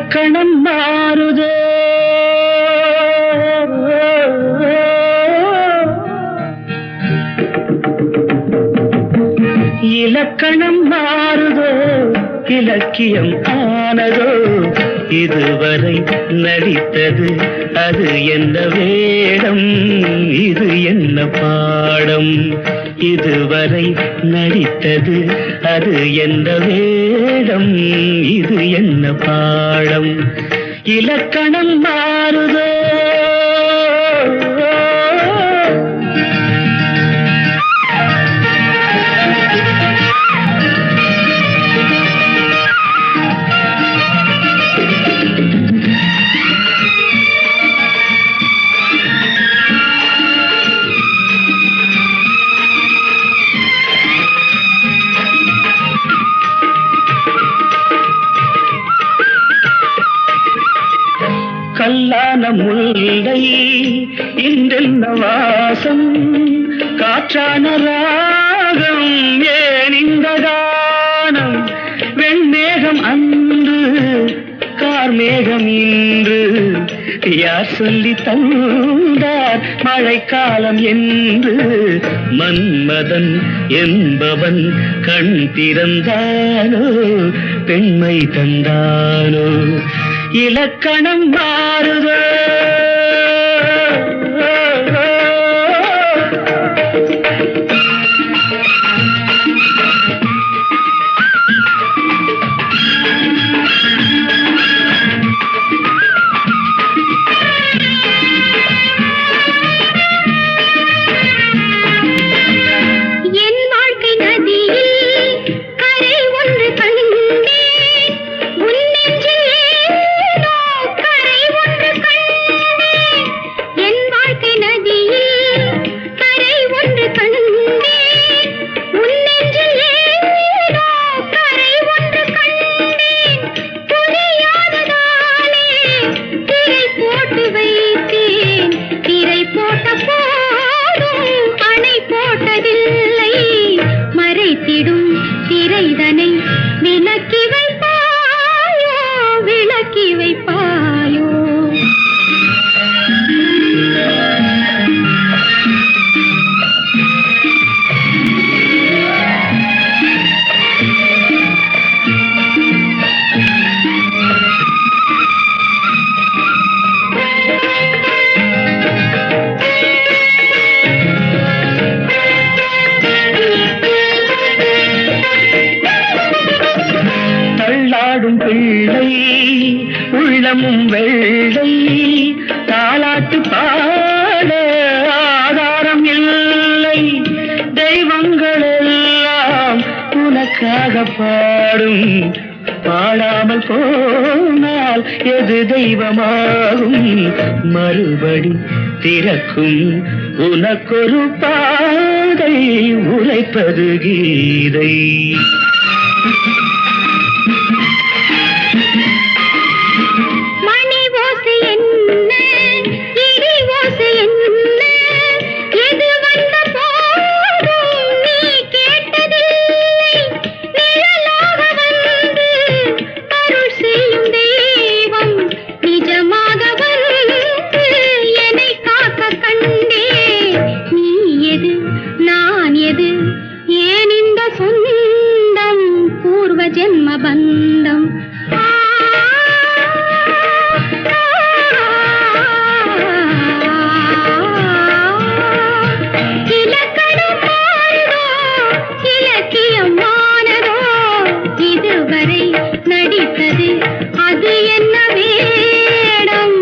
இலக்கணம் மாறுதோ இலக்கணம் மாறுதோ இலக்கியம் ஆனதோ இதுவரை நடித்தது அது என்ன வேடம் இது என்ன பாடம் இதுவரை நடித்தது அது என்ன வேடம் இது என்ன பாடம் இலக்கணம் மாறுதோ கல்லான முல்லை இன்றென்ன வாசம் காற்றான ராகம் ஏன் இந்த கானம் வெண்மேகம் அன்று கார்மேகம் இன்று யார் சொல்லி தந்தார் மழைக்காலம் என்று மன்மதன் என்பவன் கண் திறந்தானோ பெண்மை தந்தானோ இலக்கணம் மாறுதோ பிள்ளை உள்ளமும் வெள்ளை தாலாட்டு பாட ஆதாரம் இல்லை தெய்வங்கள் எல்லாம் உனக்காக பாடும் பாடாமல் போனால் எது தெய்வமாகும் மறுபடி திறக்கும் உனக்கொரு பாதை உரைப்பது கீதை ஜென்ம பந்தம் இலக்கணம் மாறுதோ இலக்கியம் மானதோ இதுவரை நடித்தது அது என்ன வேடம்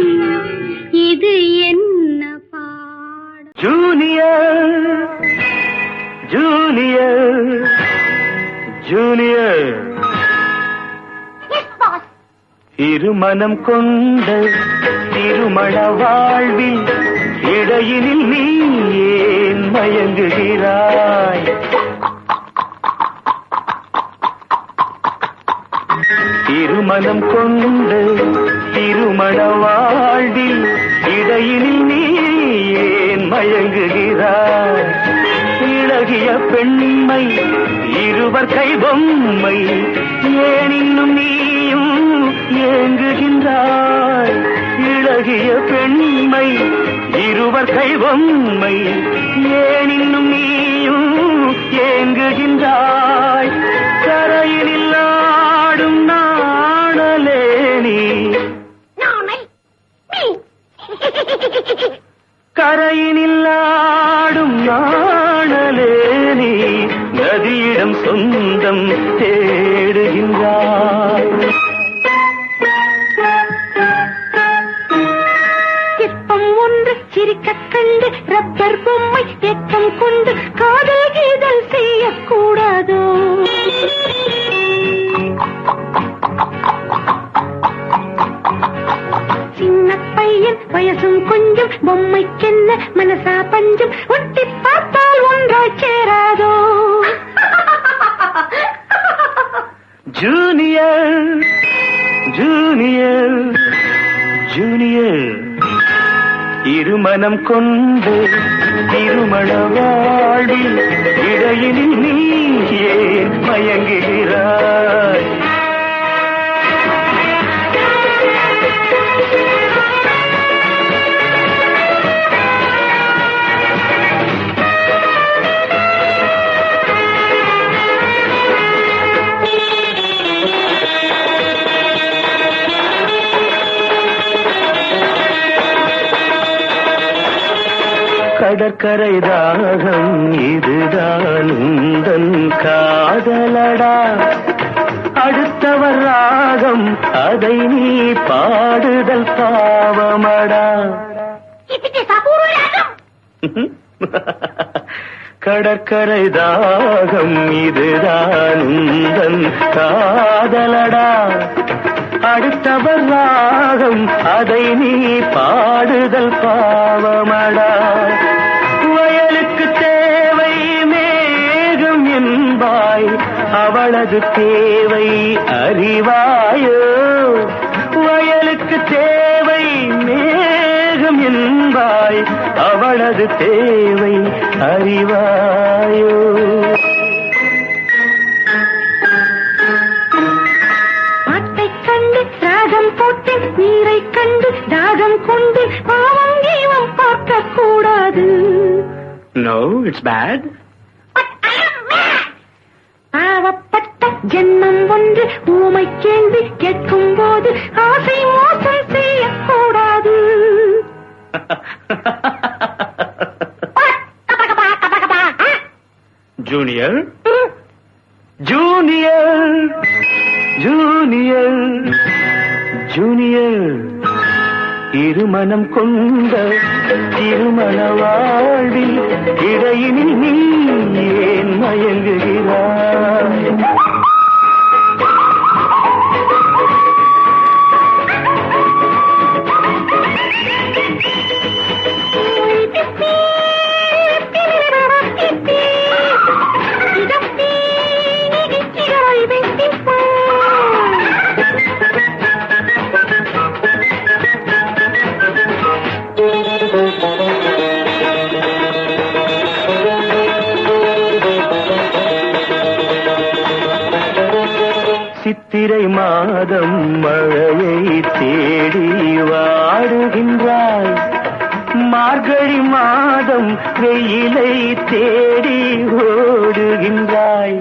இது என்ன பாடம் ஜூனியர் ஜூனியர் ஜூனியர் இருமனம் கொண்ட திருமண வாழ்வில் இடையினில் நீ ஏன் மயங்குகிறாய் திருமணம் கொண்ட திருமண வாழ்வில் இடையினில் நீ ஏன் மயங்குகிறாய் இளகிய பெண்மை இருவர் கை பொம்மை ஏன் இன்னும் நீயும் ஏங்குகின்றாய் இளகிய பெண்மை இருவர் கைவம்மை ஏன் இன்னும் நீயும் ஏங்குகின்றாய் கரையில் ஆடும் நாணலே நீ கரையினில் ஆடும் நாணலே நீ நதியிடம் சொந்தம் தேடுகின்றாய் சிற்பம் ஒன்று சிரிக்க கண்டு ரப்பர் பொம்மை ஏக்கம் கொண்டு காதல் கீதல் செய்யக்கூடாதோ சின்ன பையன் வயசும் கொஞ்சம் பொம்மைக்கென்ன மனசா பஞ்சம் ஒட்டி பார்த்தால் ஒன்றாய் சேராதோ ஜூனியர் ஜூனியர் ஜூனியர் இருமனம் கொண்டு திருமண வாழ்வில் இடையினில் நீ ஏன் மயங்குகிறாய் கடற்கரை தாகம் இதுதான் உந்தன் காதலடா அடுத்தவர் ராகம் அதை நீ பாடுதல் பாவமடா கடற்கரை தாகம் இதுதான் உந்தன் காதலடா அடுத்தவர் ராகம் அதை நீ பாடுதல் பாவமடா வயலுக்கு தேவை மேகம் என்பாய் அவளது தேவை அறிவாயோ வயலுக்கு தேவை மேகம் என்பாய் அவளது தேவை அறிவாயோ ராகம் போட்டு நீரை கண்டு தாகம் கொண்டு பாவம் கீவம் பார்க்க கூடாது. No, it's bad. பாவப்பட்ட ஜென்மம் ஒன்று ஊமை கேள்வி கேட்கும் போது ஆசை மோசம் செய்யக்கூடாது. ஜூனியர் ஜூனியர் ஜூனியர் ஜூனியர் இருமனம் கொண்ட திருமண வாழ்வில் இடையினில் நீ ஏன் மயங்குகிறாய்? சித்திரை மாதம் மழையை தேடி வாடுகின்றாய், மார்கழி மாதம் வெயிலை தேடி ஓடுகின்றாய்.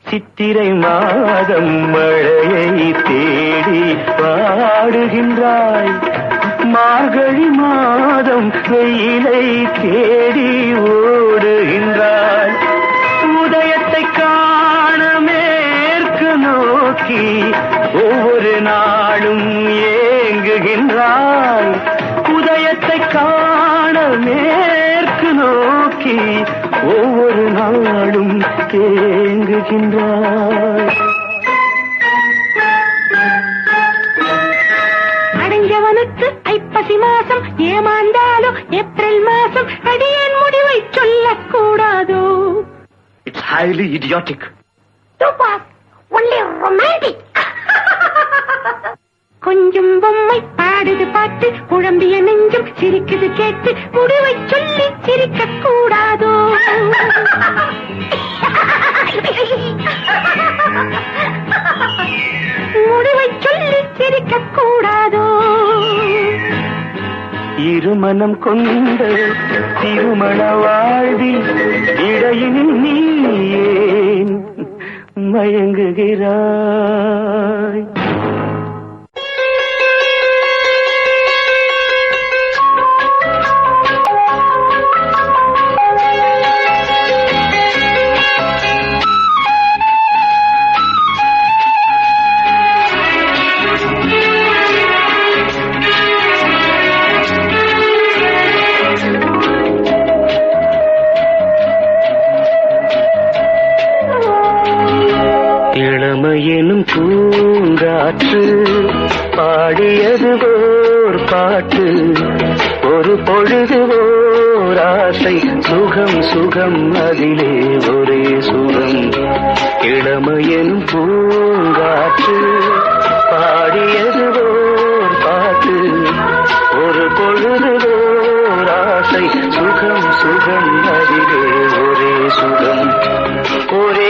சித்திரை மாதம் மழையை தேடி வாடுகின்றாய், மார்கழி மாதம் வெயிலை தேடி ஓடுகின்றாய். உதயத்தை காண மேற்கு நோக்கி ஒவ்வொரு நாளும் ஏங்குகின்றாய். உதயத்தை காண மேற்கு நோக்கி ஒவ்வொரு நாளும் ஏங்குகின்றாய். அடைஞ்சவனுக்கு ஐப்பசி மாசம் ஏமாந்தாலோ ஏப்ரல் மாசம் அடியேன் முடிவை சொல்லக்கூடாதோ? It's highly idiotic. Only romantic. கொஞ்சம் பொம்மை பாடுது பாட்டு, குழம்பிய நெஞ்சம் சிரிக்குது கேட்டு, முடிவை சொல்லி சிரிக்க கூடாதோ? திருமணம் கொண்ட திருமண வாழ்வில் இடையில் நீ ஏன் மயங்குகிறாய்? இளமையெனும் பூங்காற்று பாடியது ஓர் பாட்டு, ஒரு பொழுது ஓர் ஆசை, சுகம் சுகம் அதிலே ஒரே சுகம். இளமையெனும் பூங்காற்று பாடியது ஓர் பாட்டு, ஒரு பொழுது ஓர் ஆசை, சுகம் சுகம் அதிலே ஒரே சுகம். ஒரே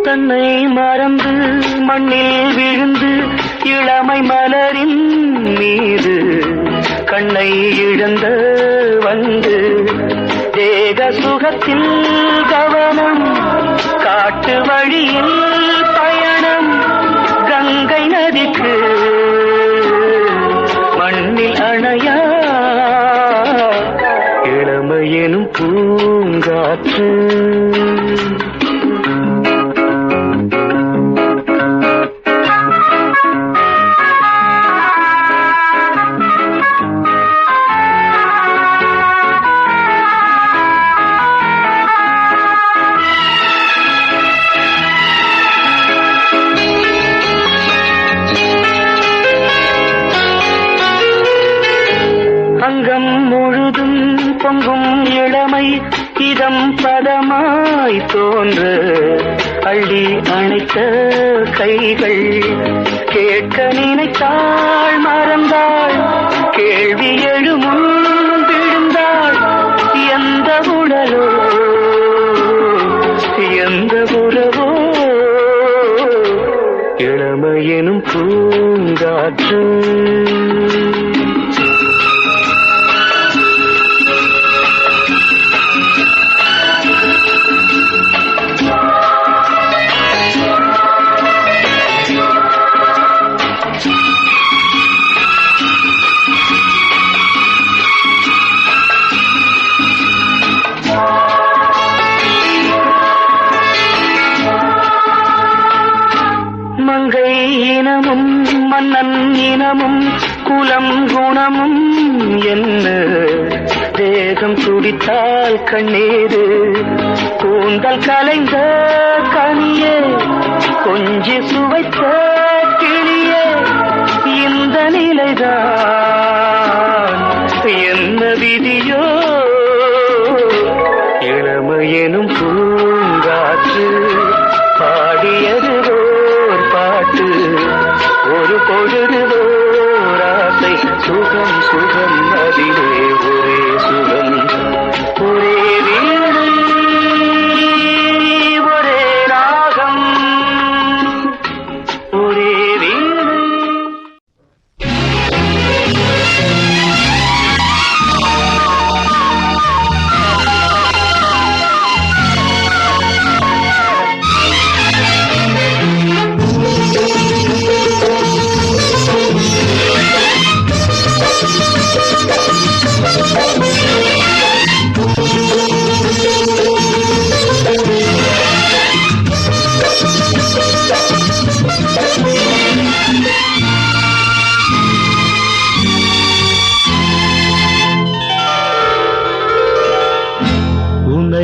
தன்னை மறந்து மண்ணில் விழுந்து இளமை மலரின் மீது கண்ணை இழந்த வந்து தேக சுகத்தில் கவனம், காட்டு வழியில் பயணம், கங்கை நதிக்கு மண்ணில் அணையா இளமையெனும் பூங்காற்று. அங்கம் முழுதும் பொங்கும் இளமை இதம் பதமாய் தோன்ற அள்ளி அணைத்த கைகள், கேட்க நினைத்தாள் மறந்தாள், கேள்வி எழுமுன் விழுந்தாள். எந்த உடலோ எந்த உறவோ இளமையெனும் பூங்காற்று. மங்கை இனமும் மன்னன் இனமும் குலம் குணமும் என்ன, தேகம் துடித்தால் கண்ணீரு, கூந்தல் கலைந்த கனியே, கொஞ்சி சுவைத்த கிளியே, இந்த நிலைதான் என்ன விதியோ? இளமையெனும் பூங்காற்று பாடியது ஓர் பாட்டு, ஒரு பொழுது ஓர் ஆசை, சுகம் சுகம் அதிலே ஒரே சுகம். ஒரே வீடு ஒரே ராகம், ஒரே வீடு.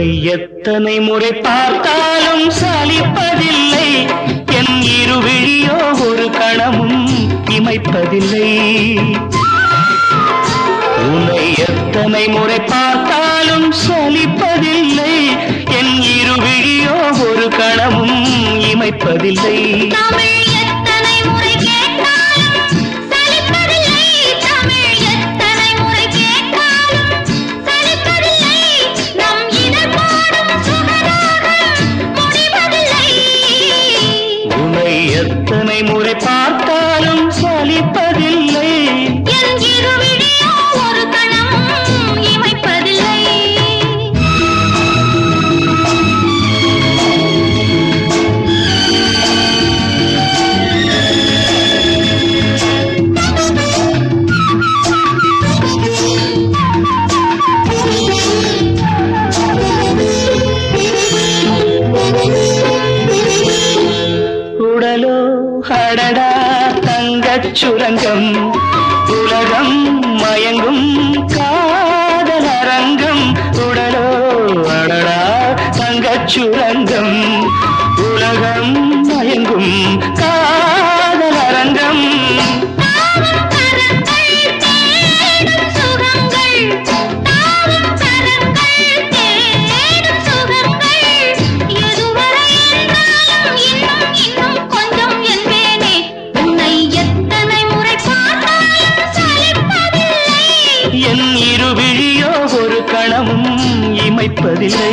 உன்னை எத்தனை முறை பார்த்தாலும் சலிப்பதில்லை என் இருவிழியோ ஒரு கணமும் இமைப்பதில்லை உன்னை எத்தனை முறை பார்த்தாலும் சலிப்பதில்லை என் இருவிழியோ ஒரு கணமும் இமைப்பதில்லை எத்தனை முறை பார்த்தாலும் சலிப்பதில்லை என் இருவிழியோ ஒரு கணமும் இமைப்பதில்லை உடலோ அடடா தங்கச் சுரங்கம் உலகம் மயங்கும் காதல் அரங்கம் உடலோ அடடா தங்கச் சுரங்கம் உலகம் மயங்கும் காதல் அரங்கம் என் இருவிழியோ ஒரு கணமும் இமைப்பதில்லை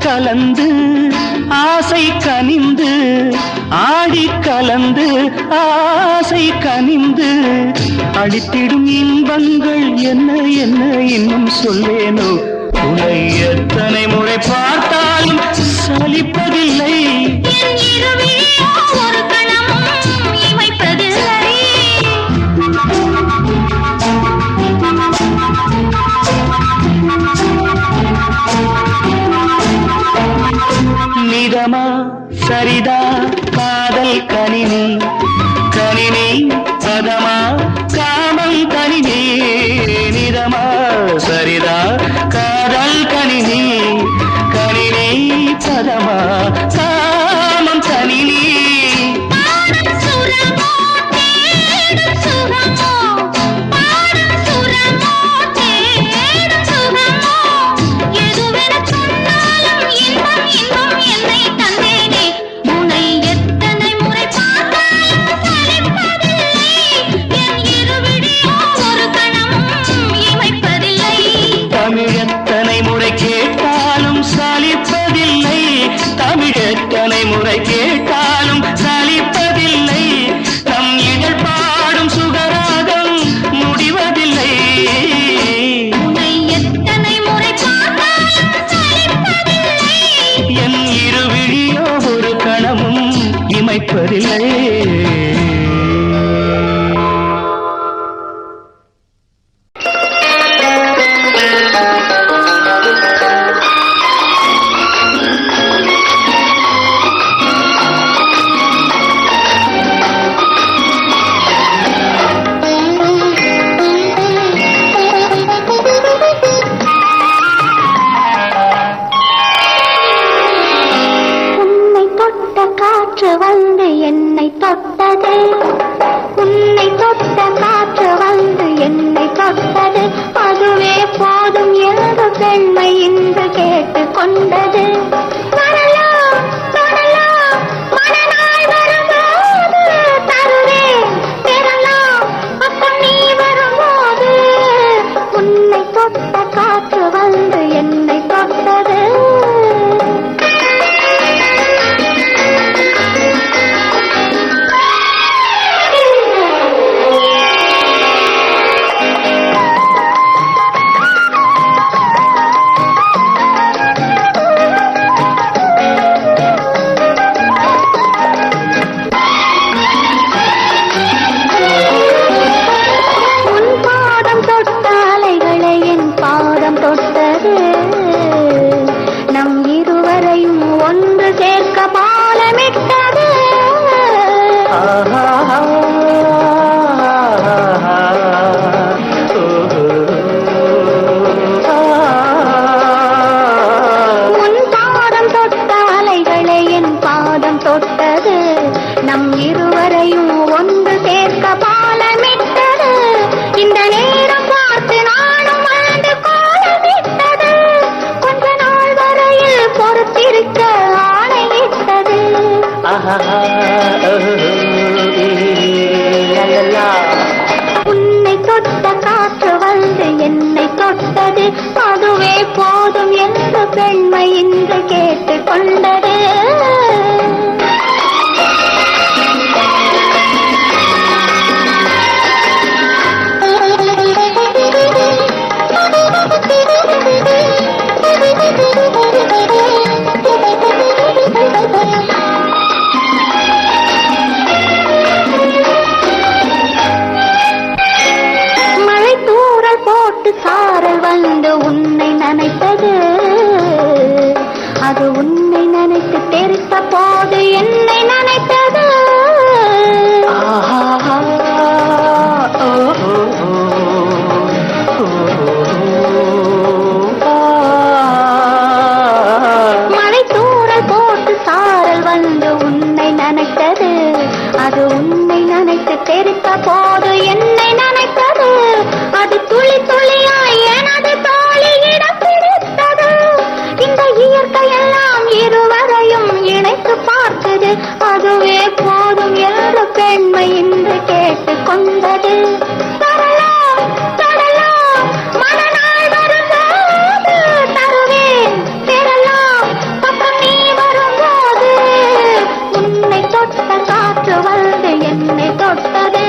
கலந்து ஆசை கனிந்து ஆடி கலந்து ஆசை கனிந்து அளித்திடும் இன்பங்கள் என்ன என்ன இன்னும் சொல்வேனோ உன்னை எத்தனை முறை பார்த்தாலும் சலிப்பதில்லை என் இருவிழியோ ஒரு கணமும் இமைப்பதில்லை நிதமா சரிதா காதல் கனினி கனினி பதமா காமம் கனினி நிதமா சரிதா காதல் கனினி கனினி பதமா காமம் கனினி எத்தனை முறை கேட்டாலும் சலிப்பதில்லை நம் இதழ் பாடும் சுகராகம் முடிவதில்லை எத்தனை முறை என் இருவிழியோ ஒரு கணமும் இமைப்பதில்லை காற்று வந்து என்னை தொட்ட பெண்மை இன்று கேட்டுக் கொண்டது. மழை தூறல் போட்டு சாரல் வந்து உன்னை நினைத்தது. அது உன்னை நினைத்து தெரித்த போது என்னை நினைத்தது. மழை தூறல் போட்டு சாரல் வந்து உன்னை நினைத்தது. அது உன்னை நினைத்து தெரித்த போது என்னை நினைத்தது. அது துளி துளியாய் எனது தோழியிடம் பிடித்தது. இந்த இயற்கையெல்லாம் இருவரையும் இணைத்து பார்த்தது. அதுவே போதும் என்று பெண்மை இன்று கேட்டுக் கொண்டது. தரலாம் தொடலாம் மனநாள் வரும்போது தருவேன் பெறலாம் பக்கம் நீ வரும்போது. உன்னை தொட்ட காற்று வந்து என்னை தொட்டது.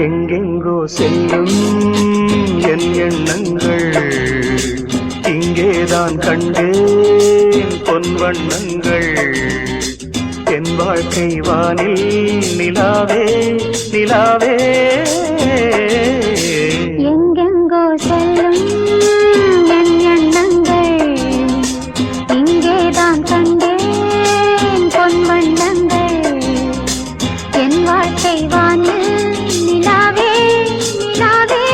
எங்கெங்கோ செல்லும் என் எண்ணங்கள், இங்கேதான் கண்டேன் பொன் வண்ணங்கள். என் வாழ்க்கை வானில் நிலாவே நிலாவே. எங்கெங்கோ செல்லும் என் எண்ணங்கள், இங்கேதான் கண்டேன் பொன் வண்ணங்கள். என் வாழ்க்கை வானில் நிலாவே நிலாவே.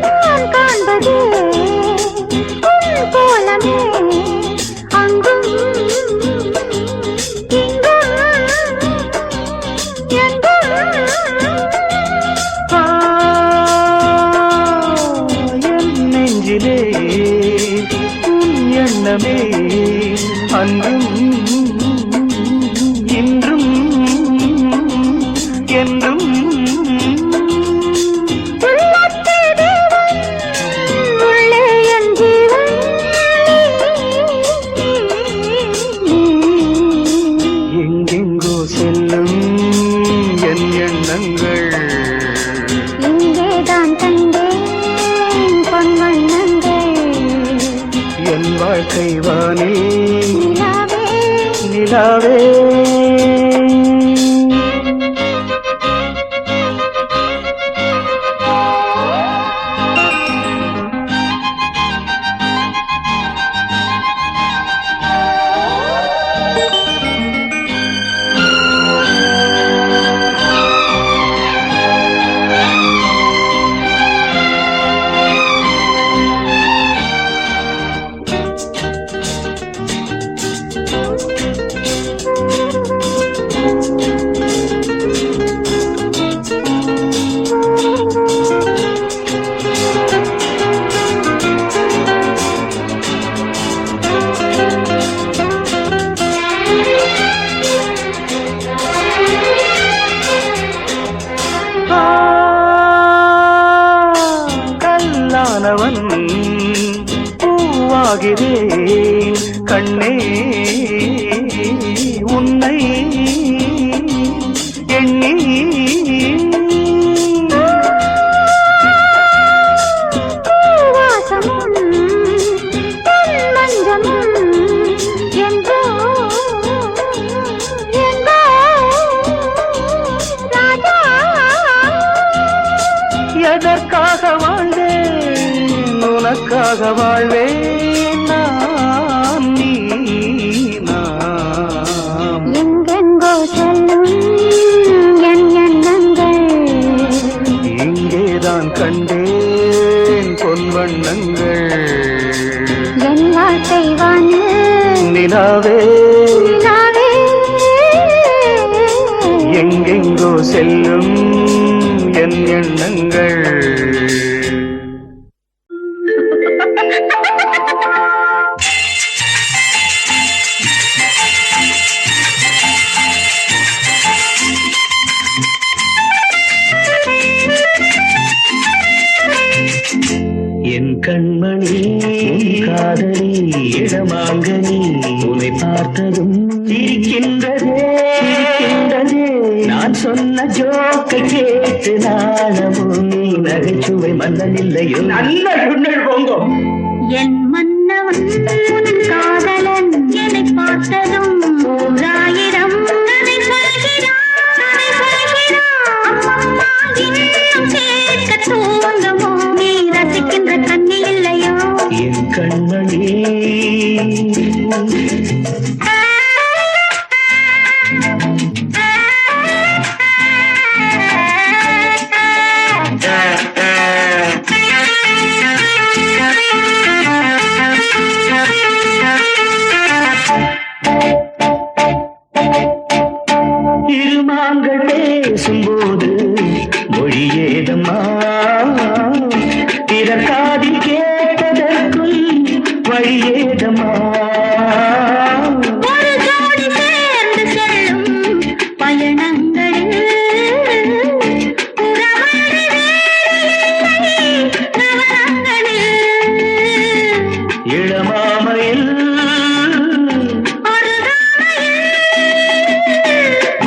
நான் காண்பது உன் கோலமே. அங்கும் இங்கும் எங்கும். என் நெஞ்சிலே உன் எண்ணமே அன்றும் இன்றும் என்றும். உள்ளத்தே தேவன் உள்ளே என் ஜீவன். எங்கெங்கோ செல்லும் என் எண்ணங்கள், இங்கேதான் கண்டேன் பொன் வண்ணங்கள். என் வாழ்க்கை வானில் நிலாவே நிலாவே. பூவாகிறேன் கண்ணே உன்னை எண்ணி. எதற்காக வாழ்ந்தேன் உனக்காக வாழ்வேன் நான் நீ நாம் எங்கெங்கோ செல்லும் என் எண்ணங்கள் இங்கேதான் கண்டேன் பொன் வண்ணங்கள் என் வாழ்க்கை வானு நிலாவே நிலாவே எங்கெங்கோ செல்லும் என் எண்ணங்கள் என் கண்மணி உன் காதலி இடமாங்கனி உன்னை பார்த்ததும் சிரிக்கின்றதே சிரிக்கின்றதே நான் சொன்ன ஜோக்கை கேட்டு நாணமும் நீ நகைச்சுவை மன்னனில்லையோ நல்ல சுண்ணல் போங்கோ என் மன்னவன் உன் காதலன் என்னை பார்த்ததும் ஓராயிரம் கதை சொல்கிறான், கதை சொல்கிறான். அம்மம்மா, இன்னும் கேட்க தூண்டுமோ? நீ ரசிக்கின்ற கண்ணி இல்லையோ? என் கண்மணி இருமாங்கள் பேசும்போது மொழியேதம்மா பிறக்காதி கேட்டதற்குள் வழியேதம்மா ஒரு ஜோடி சேர்ந்து செல்லும் பயணங்களில் உறவழி வேறில்லை கவனங்களில். இளமாமையில்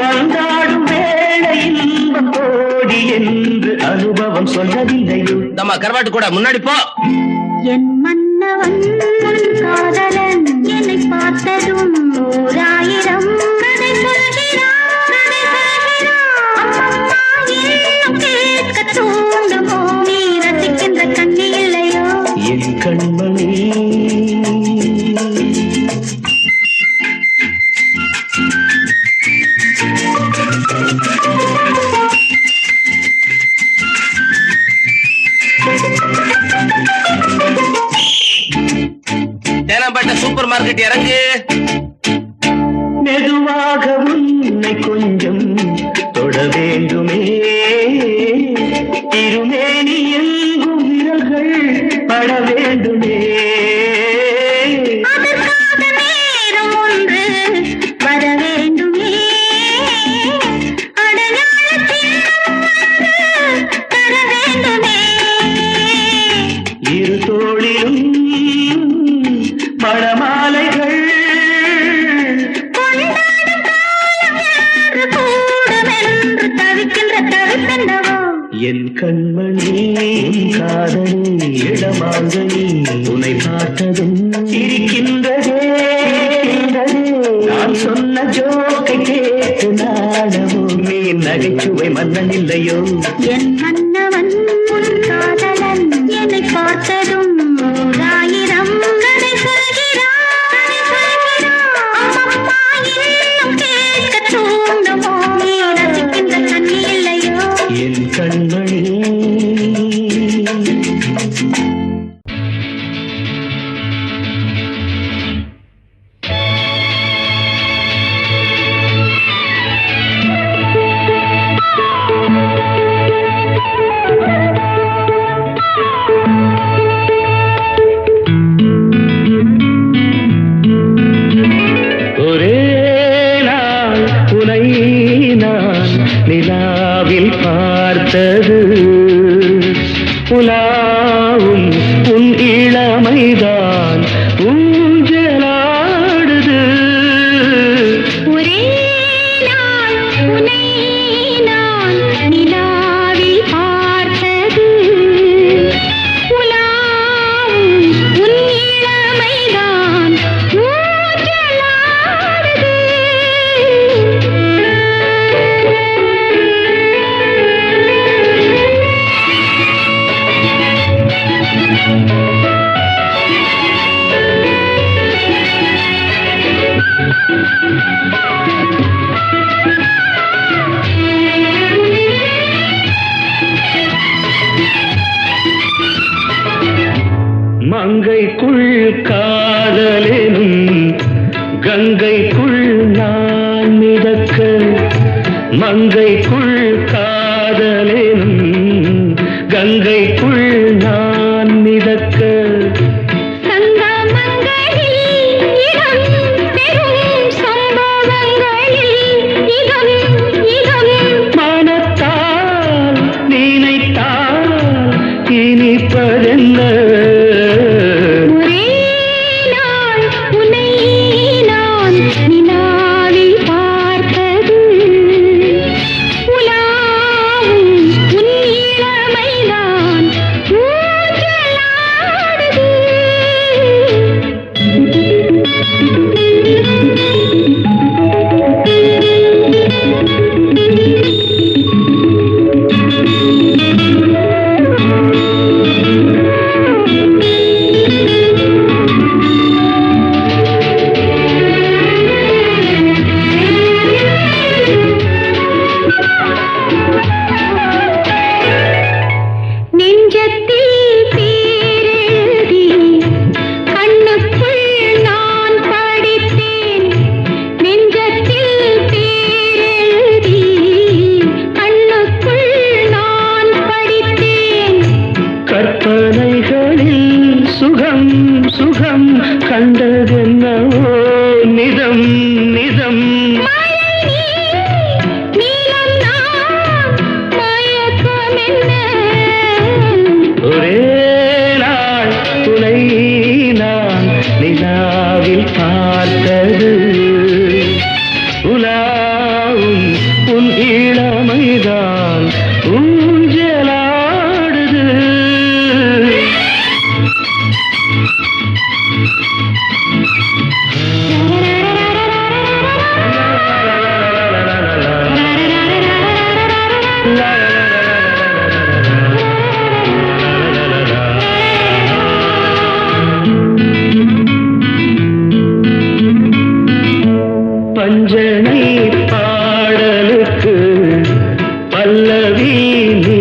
வந்தாடும் வேளை இன்பம் கோடி என்று அனுபவம் சொல்லவில்லையோ நம்ம கருவாட்டு கூட முன்னாடி போ. என் மன்னவன் உன் காதலன் என்னை பார்த்ததும் ஓராயிரம் கதை சொல்கிறான், கதை சொல்கிறான். அம்மம்மா, இன்னும் கேட்க தூண்டுமோ? நீ ரசிக்கின்ற கண்ணி இல்லையோ? என் கண்மணி தேனாம்பேட்டை சூப்பர் மார்க்கெட் இறங்கு. மெதுவாக உன்னை கொஞ்சம் தொட வேண்டுமே திருமேனி எங்கும் விரல்கள் பட வேண்டுமே அதற்காக நேரம் ஒன்று வர வேண்டுமே. அடையாள சின்னம் ஒன்று தர வேண்டுமே. இரு தோளிலும் மணமாலைகள் கொண்டாடும் காலம் என்று கூடுமென்று தவிக்கின்ற தவிப்பென்னவோ? என் கண்மணி உன் காதலி இடமாங்கனி உன்னை பார்த்ததும் சிரிக்கின்றதே நான் சொன்ன ஜோக்கை கேட்டு நாடமும் நீ நகைச்சுவை மன்னனில்லையோ என் மன்னவன் உன் காதலன் என்னை பார்த்ததும் ஓராயிரம் கதை சொல்கிறான், கதை சொல்கிறான். அம்மம்மா, இன்னும் கேட்க தூண்டுமோ? நீ ரசிக்கின்ற கண்ணி இல்லையோ? என் கண்மணி ஒரே நாள் உனை நான் நிலாவில் பார்த்தது உலாவும் உன் இளமைதான் ஊஞ்சலாடுது ஒரே நாள் உன்னை நான் நிலாவில் பார்த்தது உலாவும் உன் இளமைதான் ஊஞ்சலாடுது. மங்கைக்குள் காதலெனும் கங்கைக்குள் நான் மிதக்க மங்கைக்குள் காதலெனும் கங்கைக்குள் நான் மிதக்க மனத்தால் நினைத்தால் இனிப்பதென்ன கற்பனைகளில் சுகம் சுகம் கண்டதென்னவோ நிதம் நிதம் ஒரே நாள் துணை நான் நிலாவில் பார்த்தது உலாவும் உன் இளமைதான் ஊஞ்சலாடுது பஞ்சனை பாடலுக்கு பல்லவி நீ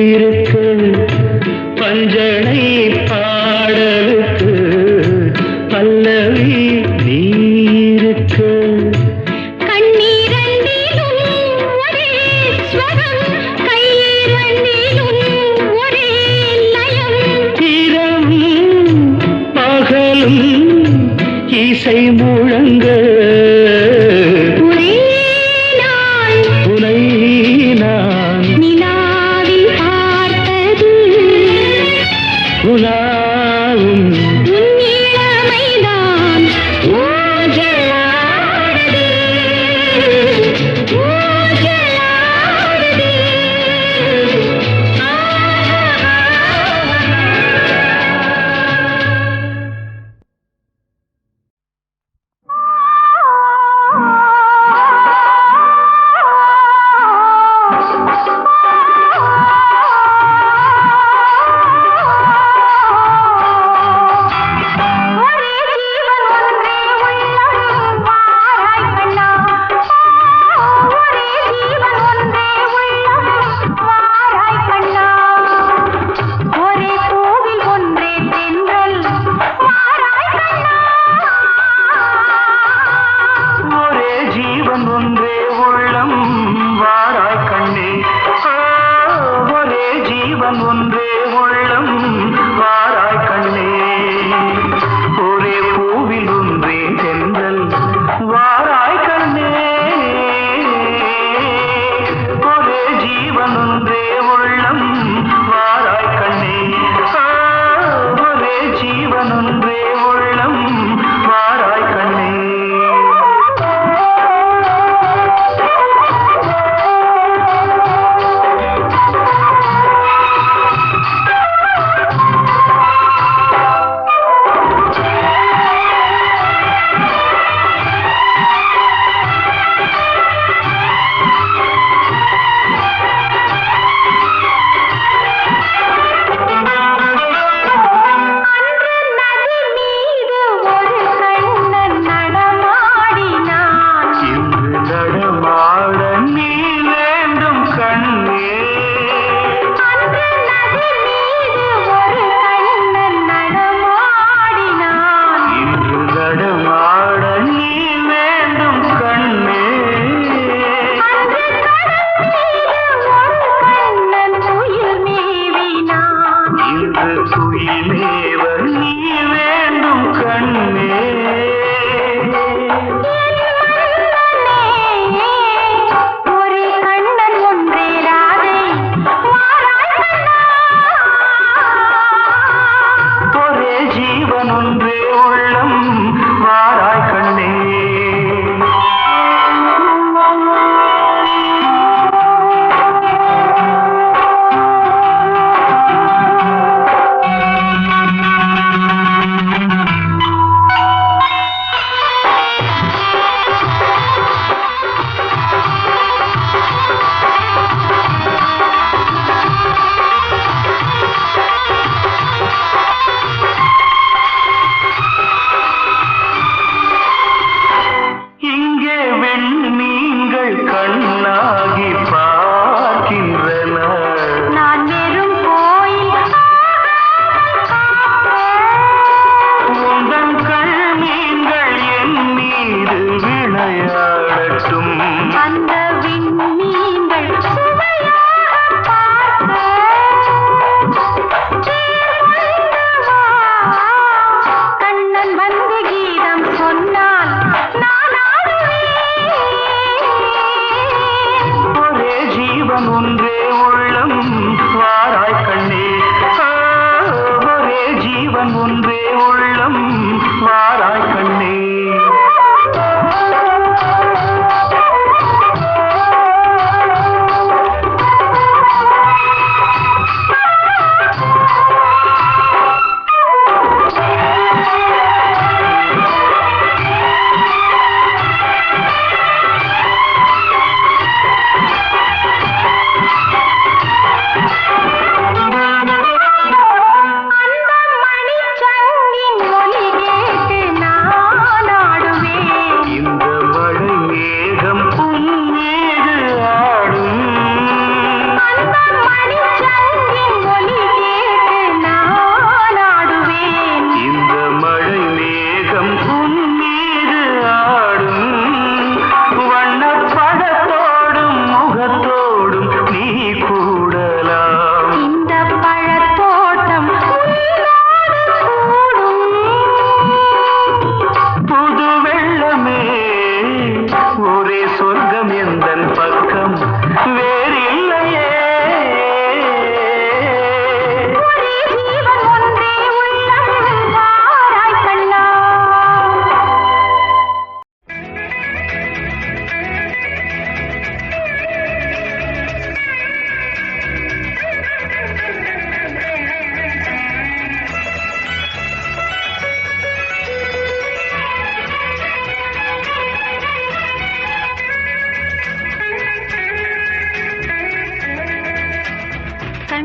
இருக்கு பஞ்சனை பாடலுக்கு பல்லவி நீ இருக்கு இரவும் பகலும் இசை முழங்க உனை நான் உலாவும்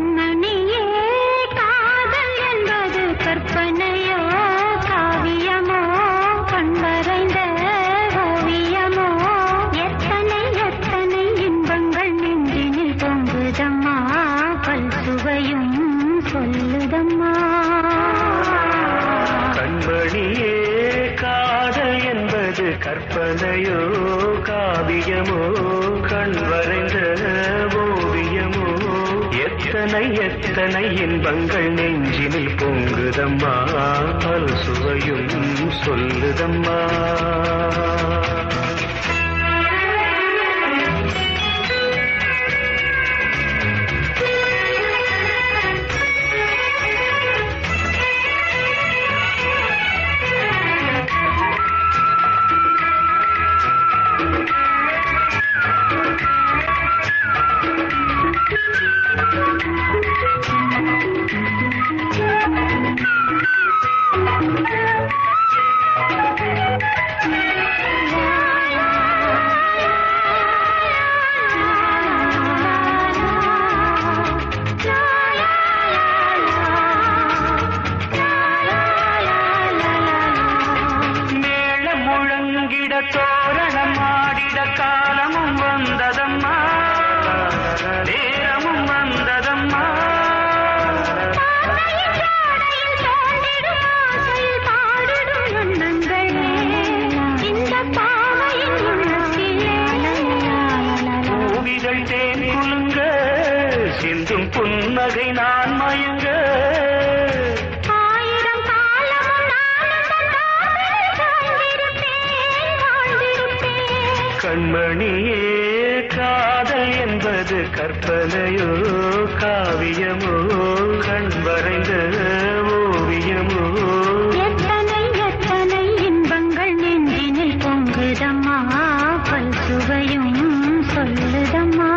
கண்மணியே காதல் என்பது கற்பனையோ காவியமோ கண்வரைந்த ஓவியமோ எத்தனை எத்தனை இன்பங்கள் நெஞ்சினில் பொங்குதம்மா பல் சுவையும் சொல்லுதம்மா கண்மணியே காதல் என்பது கற்பனையோ காவியமோ கண் வரைந்த ஓவியமோ எத்தனை எத்தனை இன்பங்கள் நெஞ்சினில் பொங்குதம்மா பல் சுவையும் சொல்லுதம்மா தோரணம் ஆடிட காலமும் வந்ததம்மா நேரமும் வந்ததம்மா பூவிகள் தேன் குலுங்க சிந்தும் புன்னகை நான் மயங்க கண்மணியே காதல் என்பது கற்பனையோ காவியமோ கண் வரைந்த ஓவியமோ எத்தனை எத்தனை இன்பங்கள் நெஞ்சினில் பொங்குதம்மா பல் சுவையும் சொல்லுதம்மா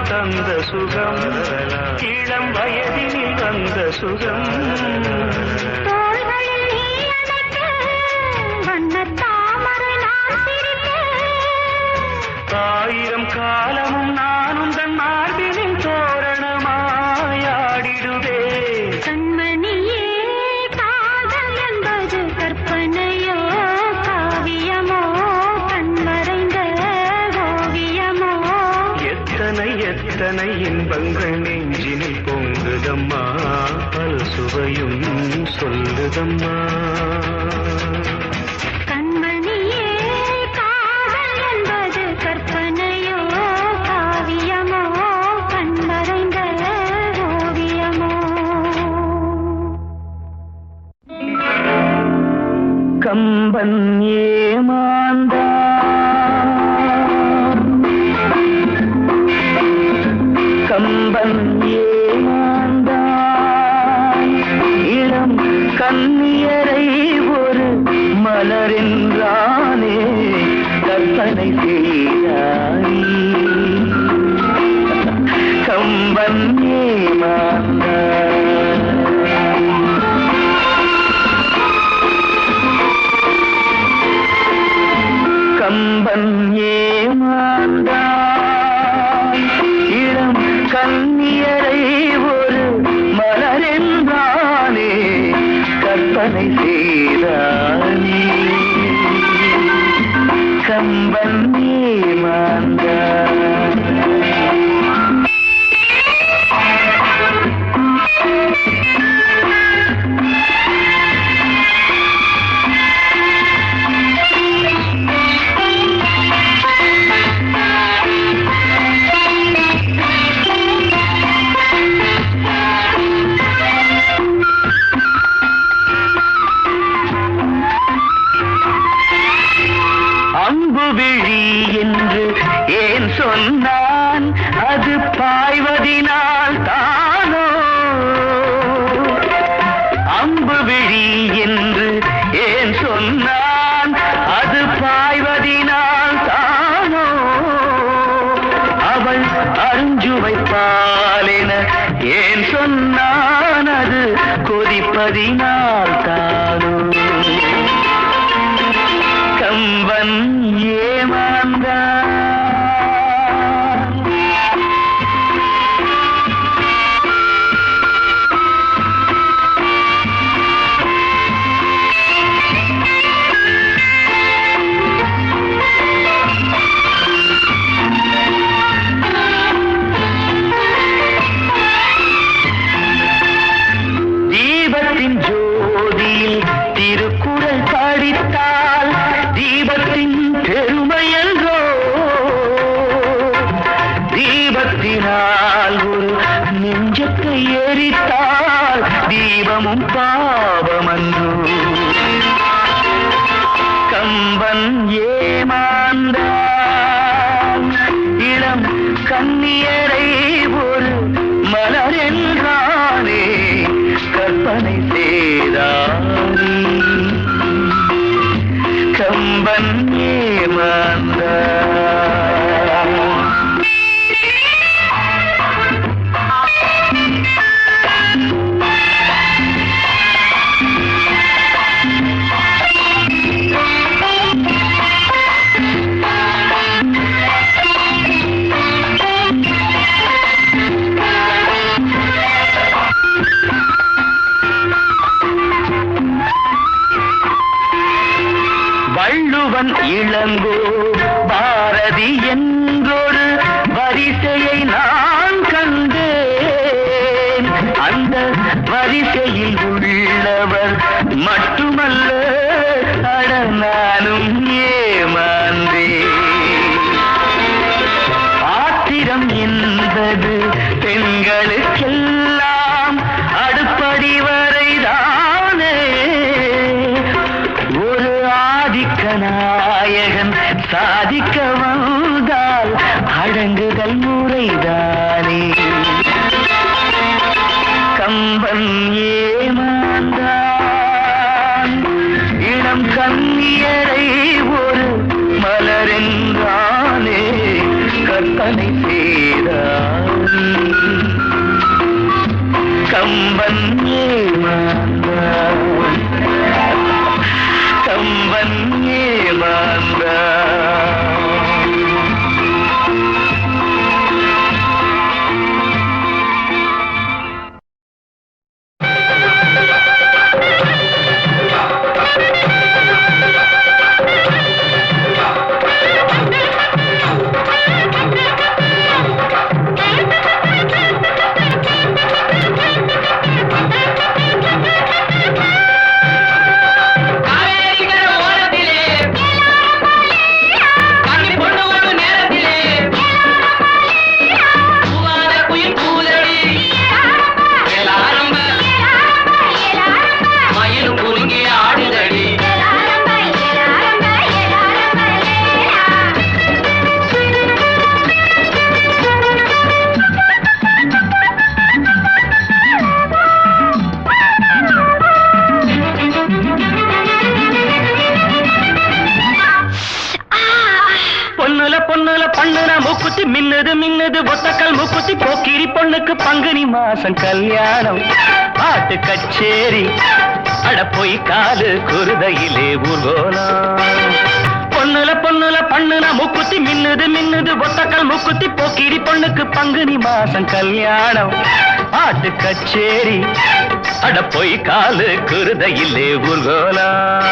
தந்த சுகம் இளம் வயதினில் வந்த சுகம் தோள்களில் நீ அணைக்க வண்ணத் தாமரை நான் சிரிக்க ஆயிரம் காலமும் நானும் தன் மார்பினின் தோரணமாயாடிடுவே கண்மணியே காதல் என்பது கற்பனையோ காவியமோ கண்மறைந்த ஓவியமோ எத்தனை எத்தனை இன்பங்கள் நெஞ்சினில் பொங்குதம்மா பல் சுவையும் சொல்லுதம்மா கண்மணியே காதல் என்பது கற்பனையோ காவியமோ கண்மறைந்த ஓவியமோ கம்பன் ஏமாந்தா கம்பன் ஏமாந்தான் இளம் கண்ணியரை ஒரு மலரென்றானே கற்பனை செய்தாய் கம்பன் ஏமாந்தான் கம்பன் ஏமாந்தான் இளம் கண்ணியரை ஒரு மலரென்றானே கற்பனை செய்தானே கம்பன் ஏமாந்தான் தூரல் படித்தால் தீபத்தின் பெருமை என்றோ தீபத்தினால் ஒரு நெஞ்சத்தை எரித்தால் தீபமும் பாவமன்றோ கம்பன் ஏமாந்தான் இளம் கண்ணியரை ஒரு மலர் என்றானே கற்பனை செய்தானே கம்பன் ஏமாந்தான் வள்ளுவன் இளங்கோ பாரதி என்றொரு வரிசையை நான் கண்டேன் அந்த வரிசையில் உள்ளவர் மட்டுமல்ல அட நானும் ஏமாந்தேன் ஆத்திரம் என்பது பெண்களுக்கெல்லாம் அடுப்படி வரைதானே ஒரு ஆதிக்கநாயகன் சாதிக்க வந்தால் அடங்குதல் முறைதானே கம்பன் ஏமாந்தான் இளம் கண்ணியரை ஒரு மலரென்றானே கற்பனை செய்தானே கம்பன் ஏமாந்தான் கம்பன் ஏமாந்தான் மூக்குத்தி மின்னுது மின்னுது ஒத்தக்கல் மூக்குத்தி போக்கிரி பொண்ணுக்கு பங்குனி மாசம் கல்யாணம் பாட்டு கச்சேரி அட போய் காலு குருதையிலே ஊர்கோலம் பொண்ணுல பொண்ணுல பண்ணுன மூக்குத்தி மின்னுது மின்னுது ஒத்தக்கல் மூக்குத்தி போக்கிரி பொண்ணுக்கு பங்குனி மாசம் கல்யாணம் பாட்டு கச்சேரி அட போய் காலு குருதையிலே ஊர்கோலம்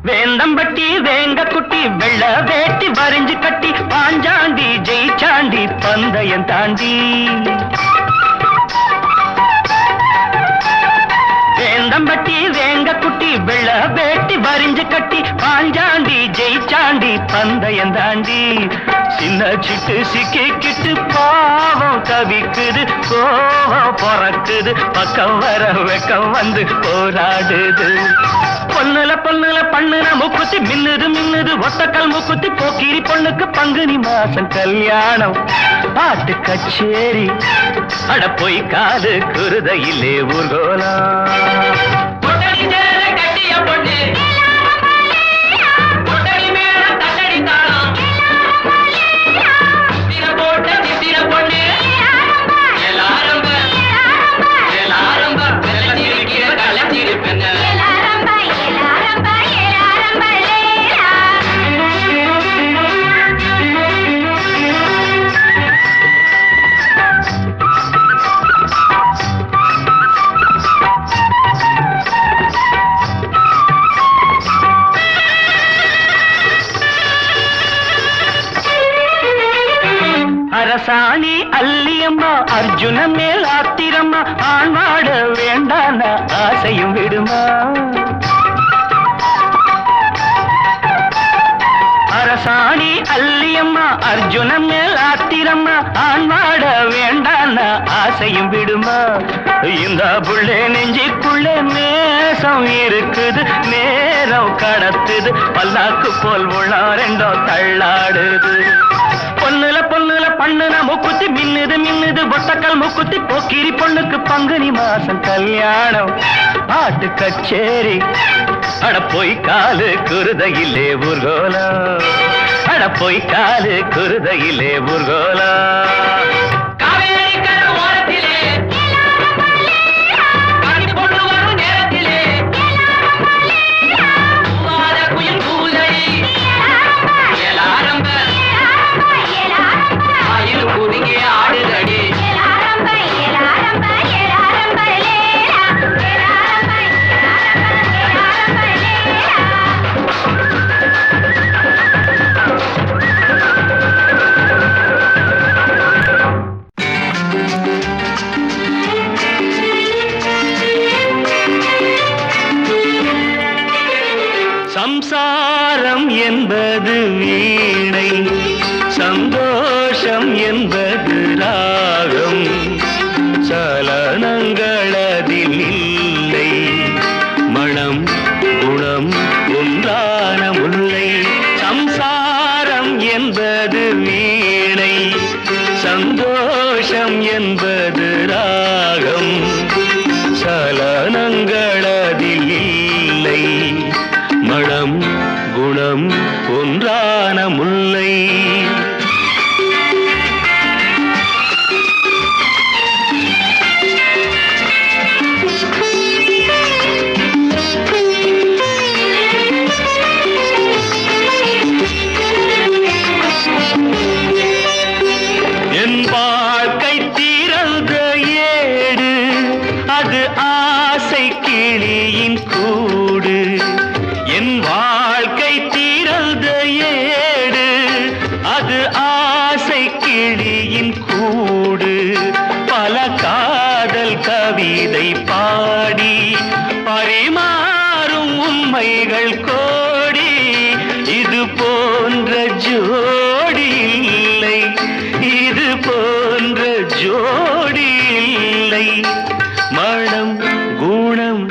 வேந்தம்பட்டி வேங்க குட்டி வெள்ள வேட்டி வரிஞ்சு கட்டி பாஞ்சாண்டி ஜெயிச்சாண்டி பந்தயம் தாண்டி வேந்தம்பட்டி வேங்க குட்டி வெள்ள வேட்டி வரிஞ்சு கட்டி பாஞ்சாண்டி ஜெயிச்சாண்டி பந்தயம் தாண்டி சின்ன சிட்டு சிக்கிக்கிட்டு பாவம் தவிக்குது கோவம் பொறக்குது பக்கம் வர வெக்கம் வந்து போராடுது பொண்ணுல பொண்ணுல பண்ணுன மூக்குத்தி மின்னுது மின்னுது ஒத்தக்கல் மூக்குத்தி போக்கிரி பொண்ணுக்கு பங்குனி மாசம் கல்யாணம் பாட்டு கச்சேரி அட போய் காலு குருதையிலே ஊர்கோலம் அரசாணி அல்லியம்மா அர்ஜுன மேல் ஆத்திரம்மா ஆண்வாட வேண்டான ஆசையும் விடுமா அரசாணி அல்லியம்மா அர்ஜுன மேல் ஆத்திரம்மா ஆண்வாட வேண்டான ஆசையும் விடுமா இந்த புள்ளே நெஞ்சிக்குள்ளே நேசம் இருக்குது நேரம் கடத்துது பல்லாக்கு போல் உள்ள ரெண்டோ தள்ளாடுது பொண்ணுல பொண்ணுல பண்ணுன முக்குத்தி மின்னுது மின்னுது பொட்டக்கல் முக்குத்தி போக்கிரி பொண்ணுக்கு பங்குனி மாசம் கல்யாணம் பாட்டு கச்சேரி அட போய் காலு குருதையிலே ஊர்கோலா அட போய் காலு குருதையிலே ஊர்கோலா சம்சாரம் என்பது வீணை சந்தோஷம் என்பது ராகம் சலனங்களதில் இல்லை மனம் குணம் ஒன்றான முல்லை சம்சாரம் என்பது வீணை சந்தோஷம் என்பது ராகம் சலனங்களதில் இல்லை மனம் குணம் ஒன்றான முல்லை என் வாழ்க்கை திறந்த ஏடு அது ஆசை கிளியின் கூடு என் வாழ்க்கை திறந்த ஏடு அது ஆசை கிளியின் கூடு பல காதல் கவிதை பாடி பரிமாறும் உண்மைகள் கோடி இது போன்ற ஜோடி இல்லை இது போன்ற ஜோடி இல்லை மனம் குணம்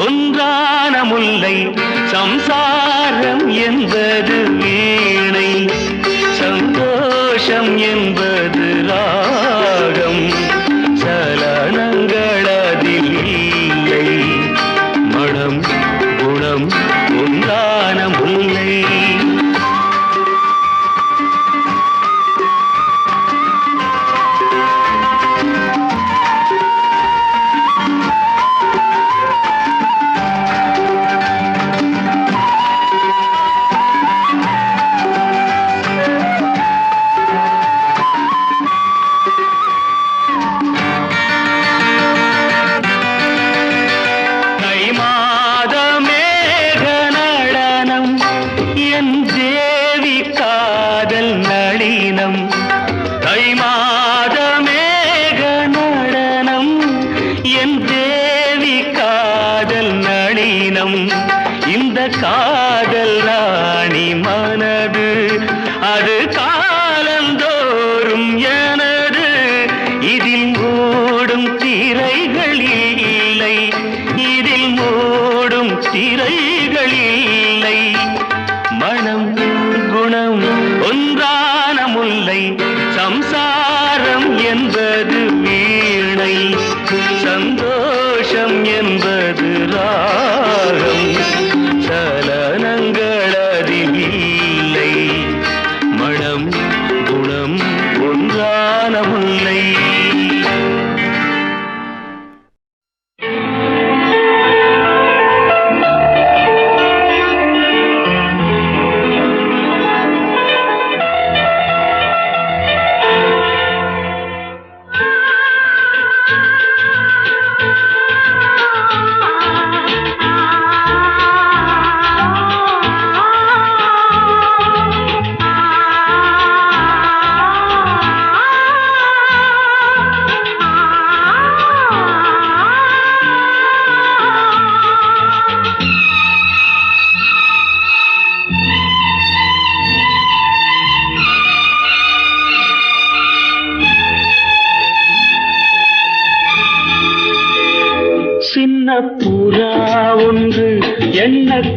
ஒன்றான முல்லை சம்சாரம் என்பது வீணை சந்தோஷம் என்பது ராகம் சலனங்களதில் இல்லை மனம் குணம் ஒன்றான முல்லை தை மாத மேக நடனம் என் தேவி காதல் நளினம் இந்த காதல் ராணி மனது அது காலந்தோறும் எனது இதில் மூடும் திரைகள் இல்லை இதில் மூடும் திரைகள் இல்லை மனம் குணம் ஒன்றான முல்லை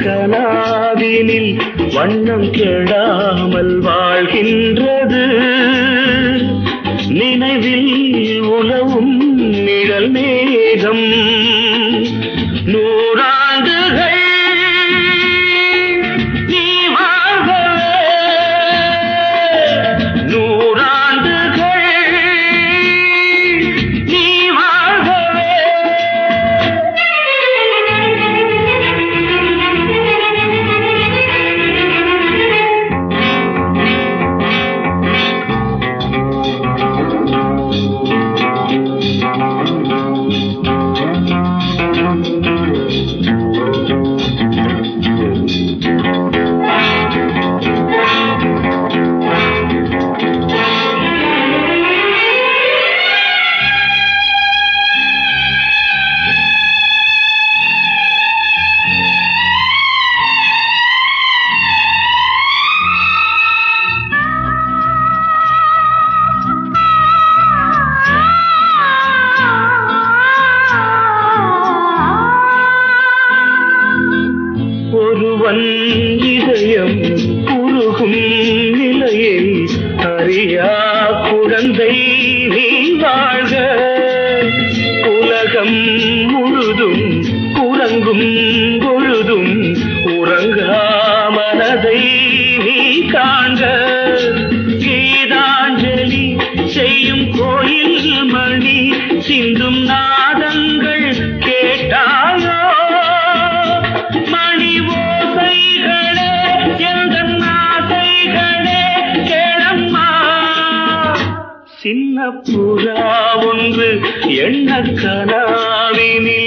கனாவினில் வண்ணம் கெடாமல் வாழ்கின்றது நினைவில் உலவும் நிழல் மேகம் நூறாண்டுகள் நீ வாழ்கவே நூறாண்டுகள் நீ வாழ்கவே ஒருவன் இதயம் உருகும் நிலையை அறியா குழந்தை நீ வாழ்க உலகம் முழுதும் உறங்கும் பொழுதும் உறங்கா மனதை நீ காண்க கீதாஞ்சலி செய்யும் கோயில் மணி சிந்தும் நாதங்கள் கேட்டாயோ மணி ஓசைகளே எந்தன் ஆசைகளே கேளம்மா சின்ன புறா ஒன்று எண்ண கனாவினில்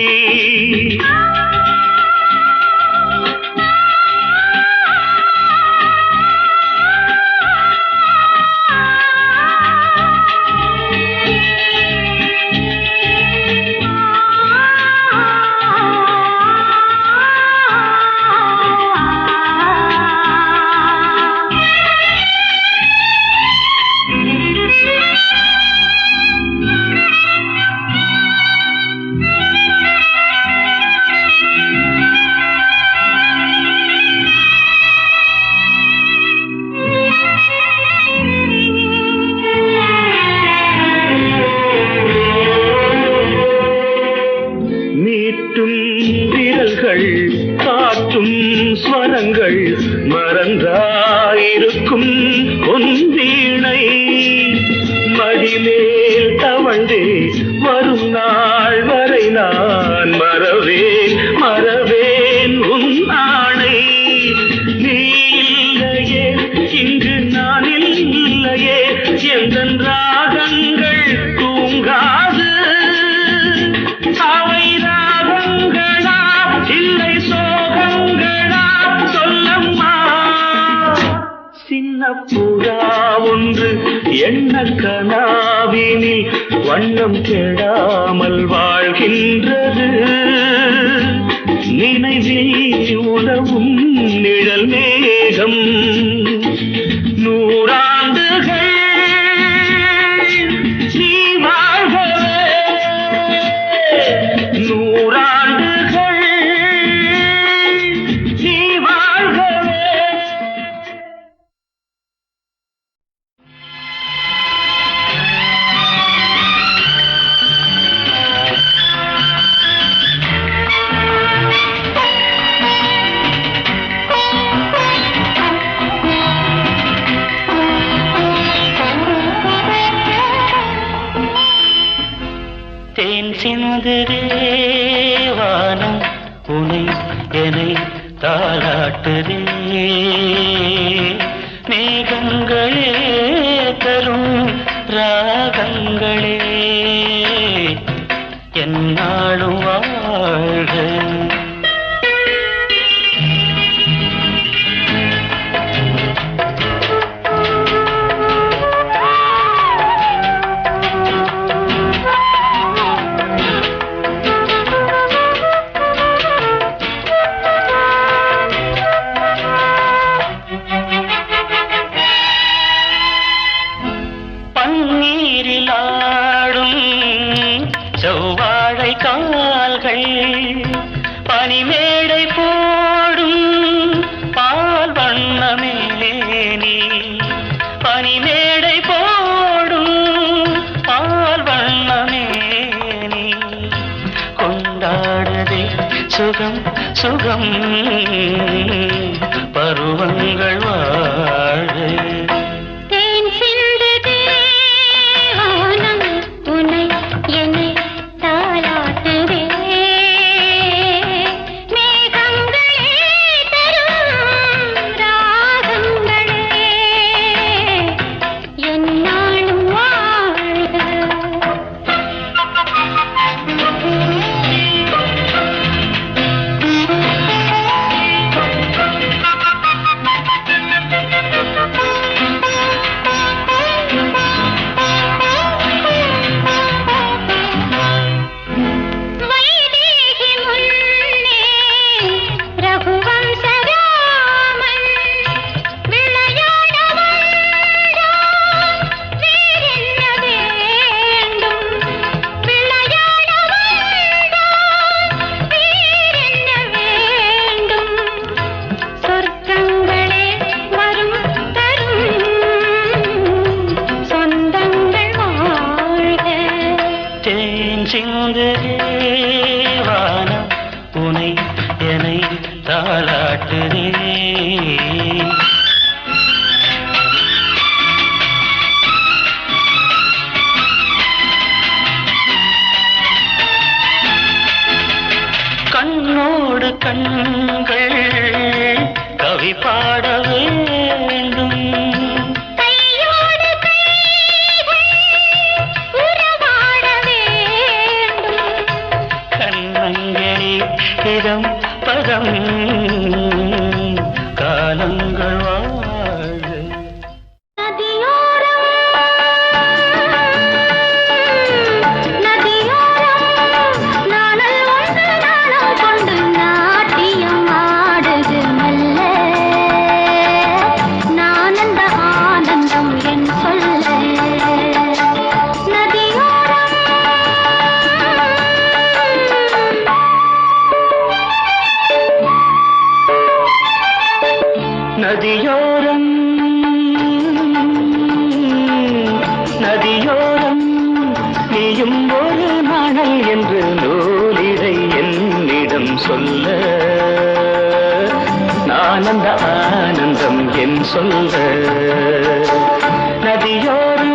மீட்டும் விரல்கள் காட்டும் ஸ்வரங்கள் மறந்தாயிருக்கும் உன் வீணை மடிமேல் தவழ்ந்தே வரும் நாள் வரை நான் மறவேன் உன் ஆணை நீ இல்லையே இங்கு நான் இல்லையே எந்தன் ராகங்கள் தூங்காது அவை ராகங்களா இல்லை சோகங்களா சொல்லம்மா சின்ன புறா ஒன்று எண்ண கனாவினில் வண்ணம் கெடாமல் வாழ்கின்றது நினைவில் உலவும் நிழல் மேகம் நூறாண்டுகள் நீ வாழ்கவே நூறாண்டுகள் நீ வாழ்கவே தேன் சிந்துதே வானம் உனை என்னை தாளாட்டுதே மேகங்களே தரும் ராகங்களே என்னாலும் வாழ்க நடை போடும் பால் வண்ணமே நீ கொண்டாடுதே சுகம் சுகம் பருவங்கள் வாழ தேன் சிந்துதே வானம் உனை என்னை தாலாட்டுதே மேகங்களே தரும் ராகங்களே என்னாலும் வாழ்க வைதேகி முன்னே ரகுவம்சராமன் விளையாட வந்தான் வேறென்ன வேண்டும் விளையாட வந்தான் வேறென்ன வேண்டும் சொர்க்கங்களே வரும் தரும் சொந்தங்கள் வாழ்க தேன் சிந்துதே வானம் உனை என்னை தாளாட்டுதே கண்ணோடு கண்கள் கவி பாட வேண்டும் கையோடு கைகள் உறவாட வேண்டும் கண்ணங்களே இதம் பதம் காலங்கள் வாழ நதியோரம் நாணல் ஒன்று நாணம் கொண்டு நாட்டியம் ஆடுது மெல்ல நானந்த ஆனந்தம் என் சொல்ல நதியோரம் நதியோரம் நதியோரம் நீயும் ஒரு நாணல் என்று நூலிடை என்னிடம் சொல்ல நானந்த ஆனந்தம் என் சொல்ல நதியோரம்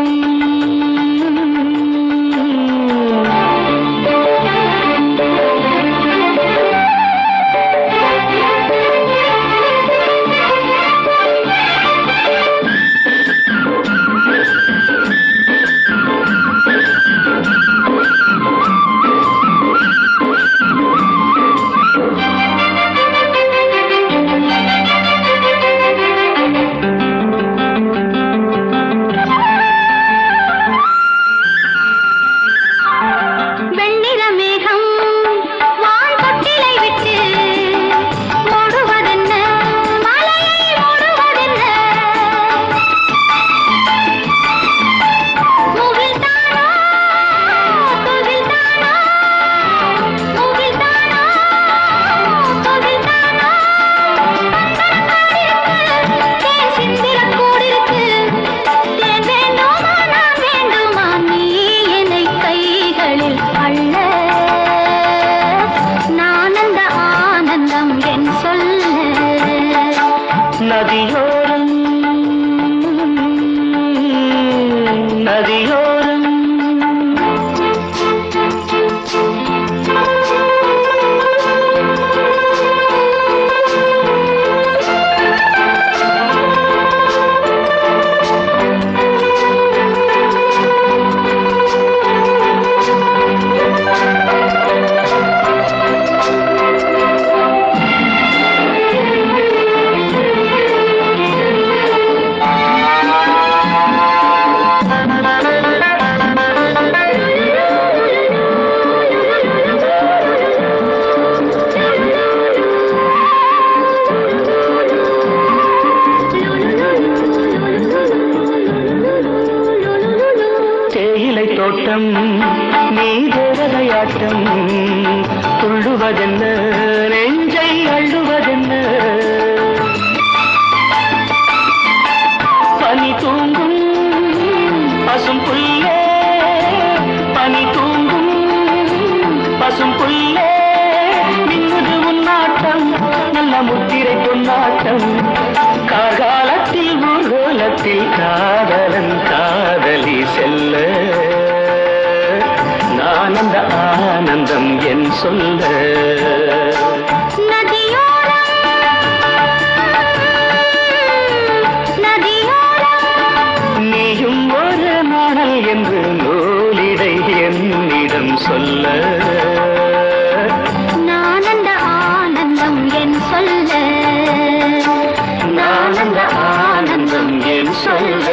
வெண்ணிற மேகம் வான் தொட்டிலை விட்டு ஓடுவதென்ன மலையை ஓடுவதென்ன முகில்தானோ துகில்தானோ முகில்தானோ துகில்தானோ தேன் சிந்திரக் கூடிருக்கு தேன் வேண்டுமா நான் வேண்டுமா நீ என்னை கைகளில் அள்ள நானந்த ஆனந்தம் என் சொல்ல நதியோரம் நதியோரம் தேயிலை தோட்டம் நீ தேவதையாட்டம் துள்ளுவதென்ன நெஞ்சை அள்ளுவதென்ன பனி தூங்கும் பேசும் புல்லே மின்னுது உன்னாட்டம் நல்ல முத்திரை பொன்னாட்டம் காகாலத்தில் ஊர்வலத்தில் காதலன் காதலி செல்ல ஆனந்த ஆனந்தம் என் சொல்ல நீயும் ஒரு நாணல் என்று நூலிடை என்னிடம் சொல்ல ஆனந்த ஆனந்தம் என் சொல்ல ஆனந்த ஆனந்தம் என் சொல்ல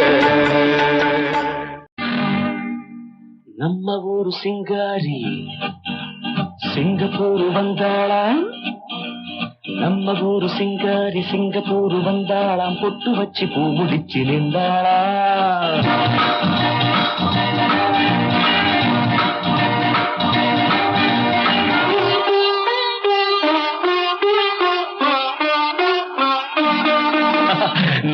நம்ம ஊரு சிங்காரி சிங்கப்பூர் வந்தாளாம் நம்ம ஊரு சிங்காரி சிங்கப்பூர் வந்தாளாம் பொட்டு வச்சு பூ முடிச்சு நின்றாளாம்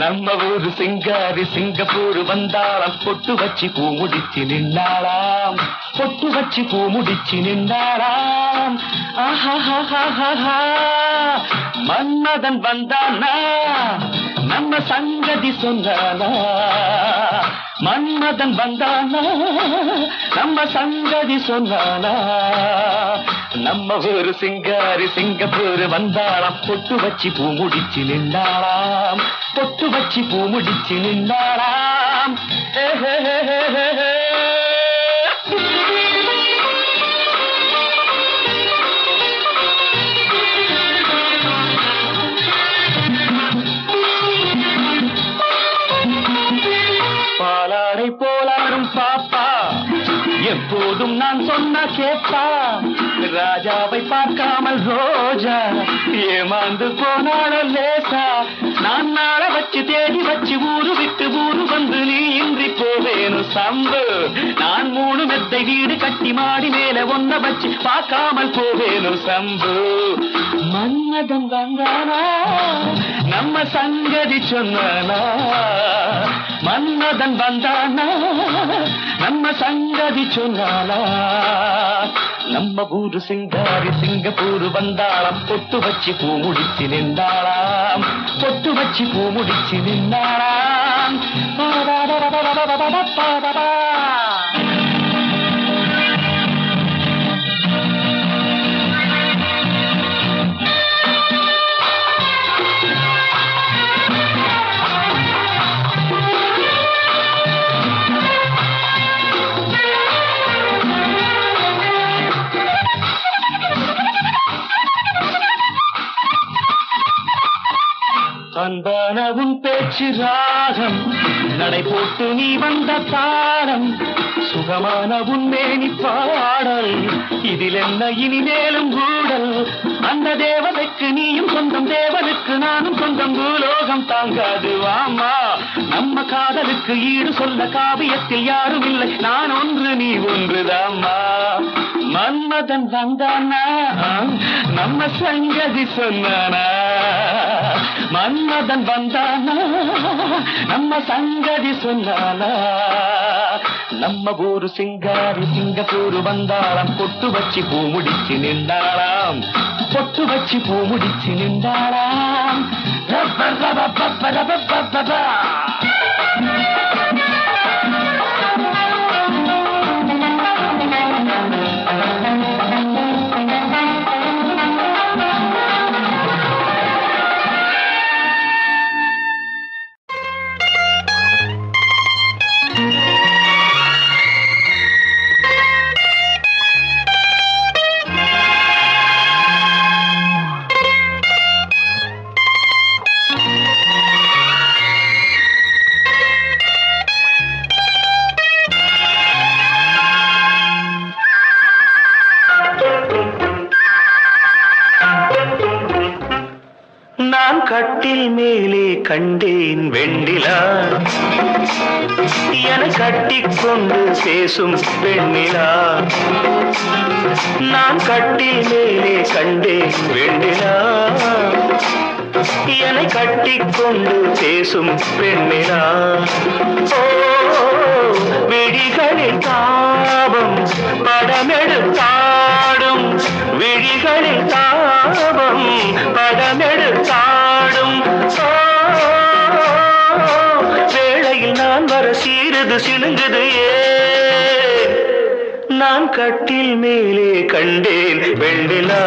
நம்ம ஊரு சிங்காரி சிங்கப்பூர் வந்தாளாம் பொட்டு வச்சு பூ முடிச்சு நின்றாளாம் பொட்டு வச்சு பூ முடிச்சு நின்றாளாம் ஆஹா மன்மதன் வந்தானா நம்ம சங்கதி சொன்னானா மன்மதன் வந்தானா நம்ம சங்கதி சொன்னானா நம்ம ஊரு சிங்காரி சிங்கப்பூர் வந்தாளாம் பொட்டு வச்சு பூ முடிச்சு நின்றாளாம் பொட்டு வச்சு பூ முடிச்சு நின்றாளாம் பாலாடை போலாரும் பாப்பா எப்போதும் நான் சொன்ன கேப்பா ராஜாவை பார்க்காமல் ரோஜா ஏமாந்து போனால லேசா நான் நாள வச்சு தேடி வச்சு ஊரு விட்டு ஊரு வந்து நீ இன்றி போவேனு சம்பு நான் 3 மெத்தை வீடு கட்டி மாடி மேல ஒன்ன வச்சு பார்க்காமல் போவேனு சம்பு மன்மதன் வந்தானா நம்ம சங்கதி சொன்னானா மன்மதன் வந்தானா நம்ம சங்கதி சொன்னானா நம்ம ஊரு சிங்காரி சிங்கப்பூர் வந்தாளாம் பொட்டு வச்சு பூ முடிச்சு நின்றாளாம் பொட்டு வச்சு பூ முடிச்சு நின்றாளாம் அன்பான உன் பேச்சு ராகம் நடை போட்டு நீ வந்த தாளம் சுகமான உன் மேனி பாடல் இதில் என்ன இனிமேலும் கூடல் அந்த தேவதைக்கு நீயும் சொந்தம் தேவனுக்கு நானும் சொந்தம் பூலோகம் தாங்காது வாமா நம்ம காதலுக்கு ஈடு சொல்ல காவியத்தில் யாரும் இல்லை நான் ஒன்று நீ ஒன்றுதாம்மா மன்மதன் வந்தானா நம்ம சங்கதி சொன்னானா மன்மதன் வந்தானா நம்ம சங்கதி சொன்னானா நம்ம ஊரு சிங்காரி சிங்கப்பூர் வந்தாளாம் பொட்டு வச்சு பூ முடிச்சு நின்றாளாம் பொட்டு வச்சு பூ முடிச்சு நின்றாளாம் நான் கட்டில் மேலே கண்டேன் வெண்ணிலா என கட்டிக்கொண்டு பேசும் பெண்ணிலா நான் கட்டில் மேலே கண்டேன் வெண்ணிலா என கட்டிக்கொண்டு பேசும் பெண்ணிலா ஓ விழிகளில் தாபம் படமெடுத்தாடும் சிணுங்குது சிணுங்குது ஏன் நான் கட்டில் மேலே கண்டேன் வெண்ணிலா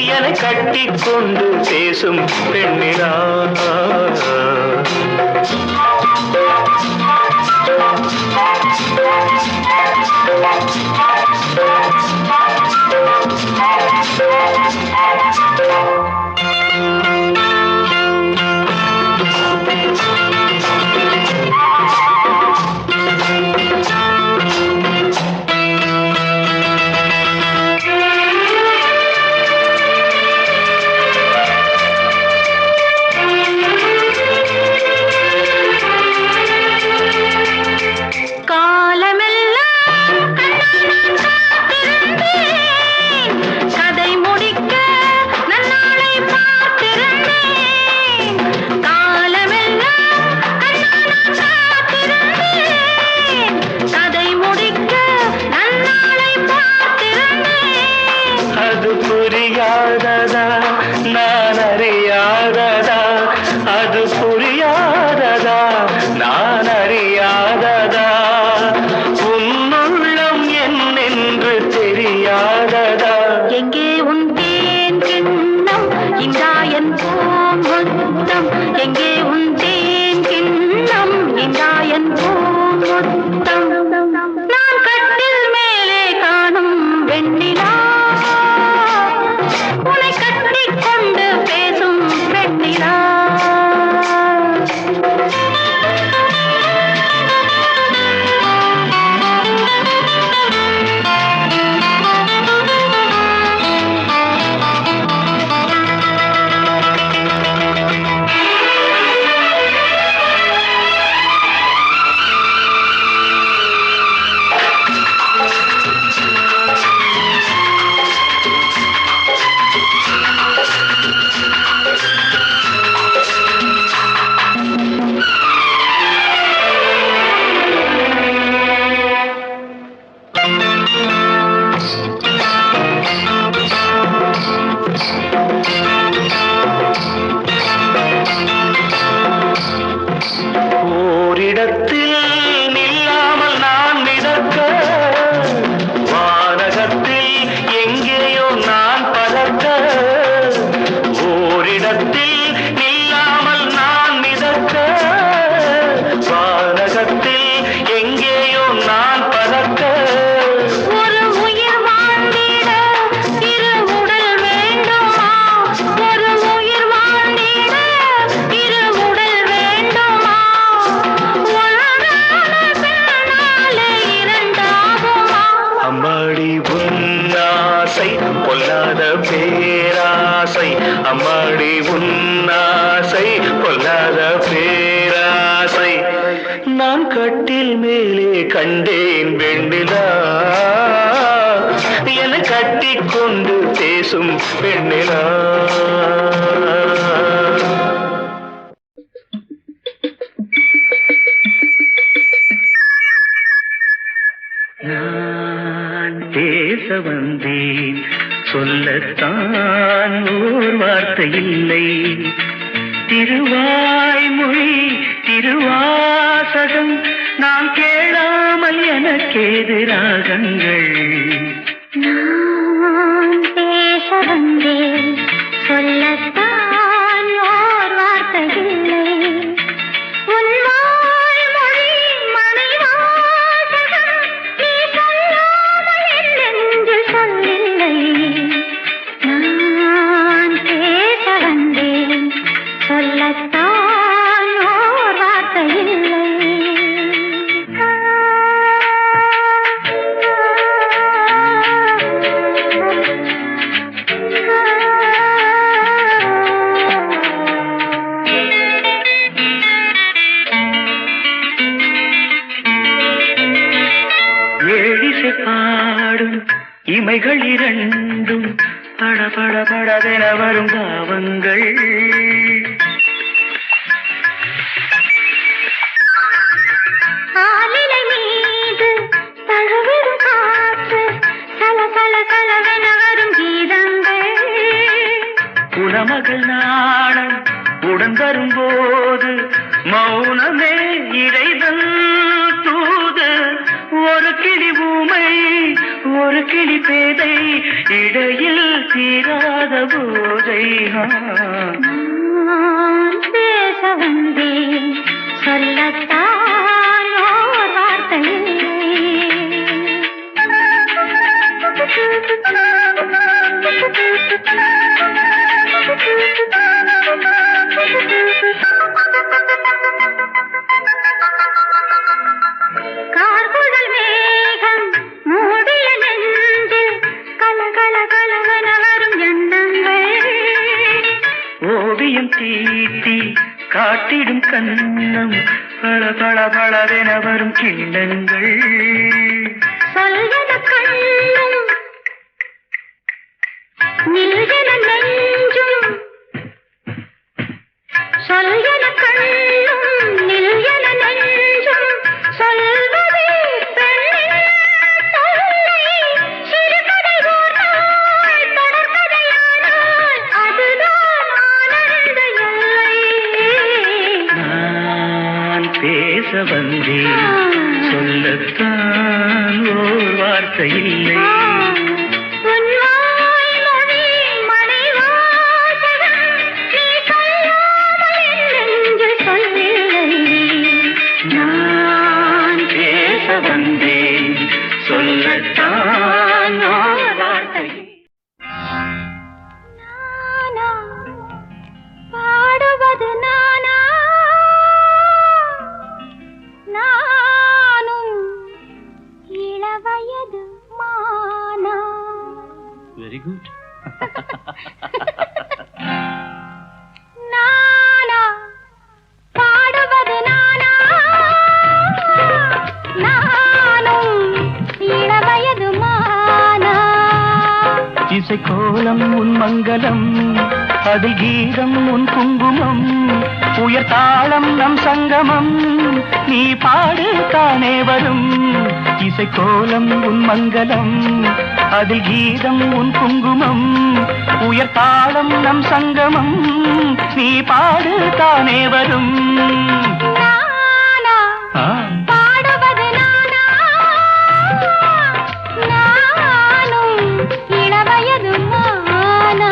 என கட்டிக்கொண்டு பேசும் பெண்ணிலா அம்மாடி உன்னாசை பொல்லாத பேராசை நான் கட்டில் மேலே கண்டேன் வெண்ணிலா என கட்டிக்கொண்டு பேசும் பெண்ணிலா நான் பேச வந்தேன் சொல்லத்தான் ஓர் வார்த்தை இல்லை திருவாய்மொழி திருவாசகம் நான் கேளாமல் எனக்கேது ராகங்கள் நான் பேச வந்தேன் சொல்லத்தான் ஓர் வார்த்தை இல்லை உன் வாய்மொழி மணிவாசகம் நீ சொல்லாமல் என் நெஞ்சில் சொல்லில்லை நான் பேச வந்தேன் சொல்லத்தான் ஓர் வார்த்தை இல்லை ஏழிசை பாடும் இமைகள் இரண்டும் படபட படவென வரும் பாவங்கள் ஆலிலை மீது தழுவிடும் காற்று சல சல சலவென வரும் கீதங்கள் குணமகள் நாணம் உடன் வரும்போது மௌனமே இறைவன் கிளி ஊமை ஒரு கிளி பேதை இடையில் தீராத போதை நான் பேச வந்தேன் சொல்லத்தான் ஓர் வார்த்தை கார்குழல் மேகம் மூடிய நெஞ்சில் கலகல கலவன வரும் எண்ணங்கள் ஓவியம் தீட்டி காட்டிடும் கண்ணம் பல பல பலவென வரும் கிண்ணங்கள் சொல்வத கண்ணும் நில்கன நெஞ்சும் சொல்வத கண்ணும் நில்கன நெஞ்சும் சொல்வதே பெண்ணின் தொல்லை சிறுகதை ஓர் நாள் தொடர்கதையானால் அதுதான் ஆனந்த எல்லை நான் பேச வந்தேன் சொல்லத்தான் ஓர் வார்த்தை இல்லை நான் பேச வந்தேன் சொல்லத்தான் ஓர் வார்த்தை பாடுவது நானா நானும் இளவயது மானா வெரி குட் நானா பாடுவது நானா நானும் இளவயது மானா இசை கோலம் உன் மங்களம் அதில் கீதம் உன் குங்குமம் உயர் தாளம் நம் சங்கமம் நீ பாடு தானே வரும் இசை கோலம் உன் மங்களம் அதில் கீதம் உன் குங்குமம் உயர் தாளம் நம் சங்கமம் நீ பாடு தானே வரும் நானா பாடுவது நானா நானும் இளவயது மானா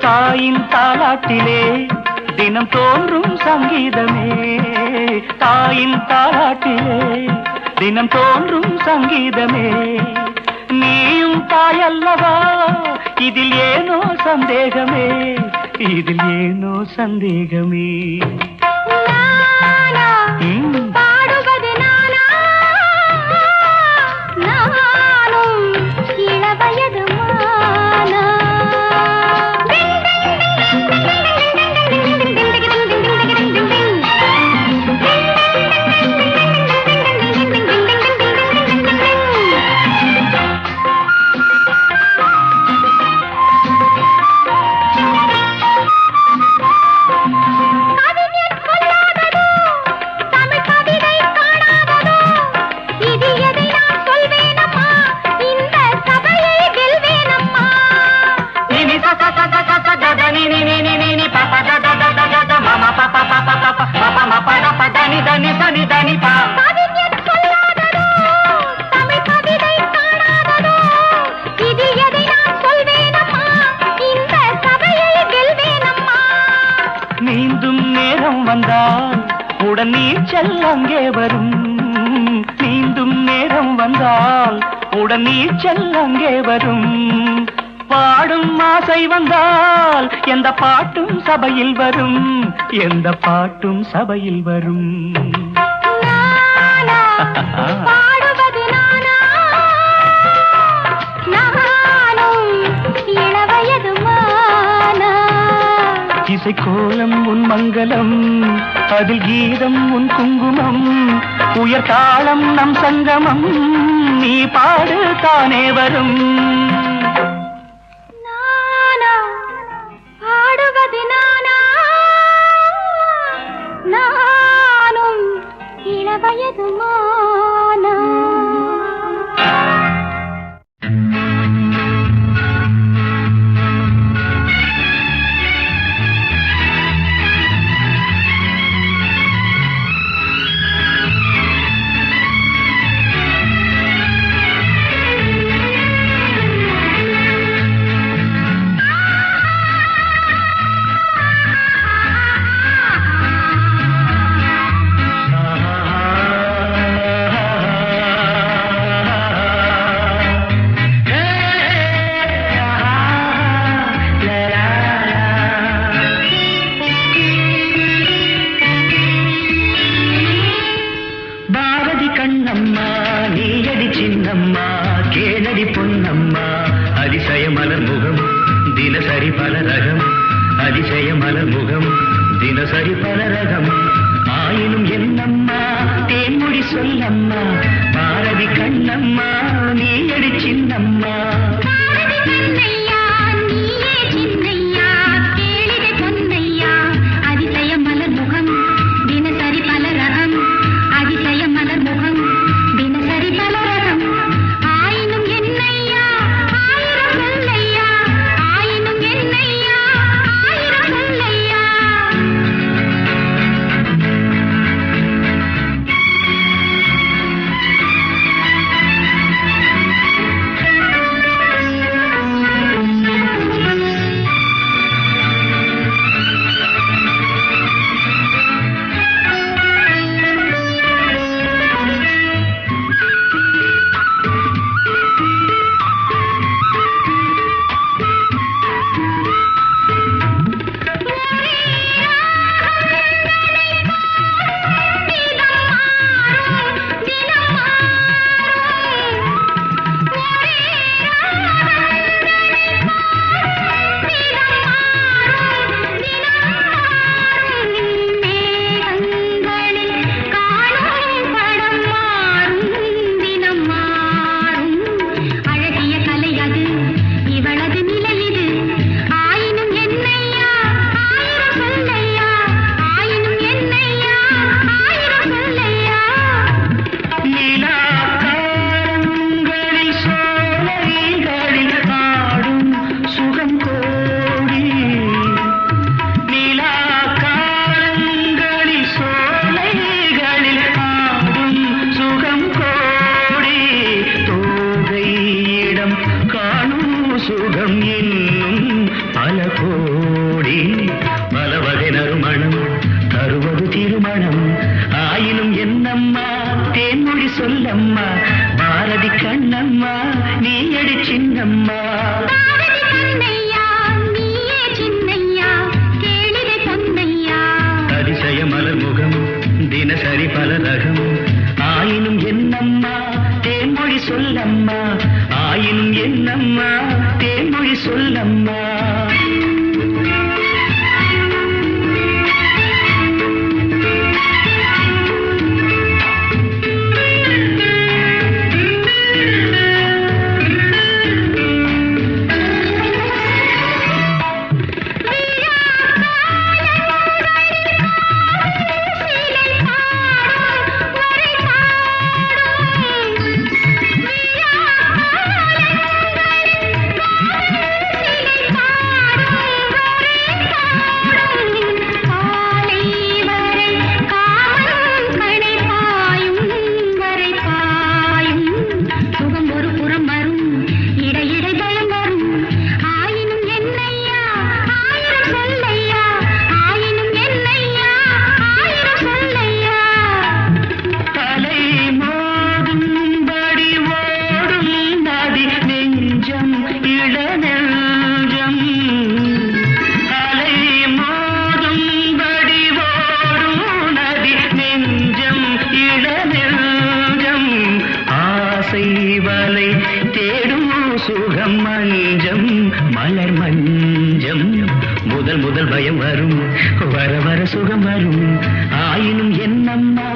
தாயின் தாலாட்டிலே தினம் தோன்றும் சங்கீதமே தாயின் தாலாட்டிலே தினம் தோன்றும் சங்கீதமே நீயும் தாயல்லவா இதில் ஏனோ சந்தேகமே இதில் ஏனோ சந்தேகமே பாடுவது நானா நானும் இளவயது மானா கவிஞர் சொல்லாததோ தமிழ் கவிதை நீச்சல் அங்கே வரும். நீந்தும் நேரம் வந்தால் உடன் நீச்சல் அங்கே வரும். பாடும் ஆசை வந்தால் எந்த பாட்டும் சபையில் வரும். எந்த பாட்டும் சபையில் வரும். பாடுவது நானா, நானும் இளவயது மானா. இசைக்கோலம் உன் மங்களம், அதில் கீதம் உன் குங்குமம், உயர் தாளம் நம் சங்கமம், நீ பாடு தானே வரும். நானா பாடுவது நானா, நானும் இளவயது மானா. அதிசய மலர் முகம் தினசரி பல ரகம் ஆயினும் என்னம்மா தேன்மொழி சொல்லம்மா பாரதி கண்ணம்மா நீ அடி சின்னம்மா. சொல்லம்மா பாரதி கண்ணம்மா நீ அடி சின்னம்மா. அதிசய மலர் முகம் தினசரி பல ரகம் ஆயினும் என்னம்மா தேன்மொழி சொல்லம்மா ஆயினும் என்னம்மா தேன்மொழி சொல்லம்மா. மனம் மஞ்சம் மலர் மஞ்சம் முதல் முதல் பயம் வரும் வர வர சுகம் வரும் ஆயினும் என்னம்மா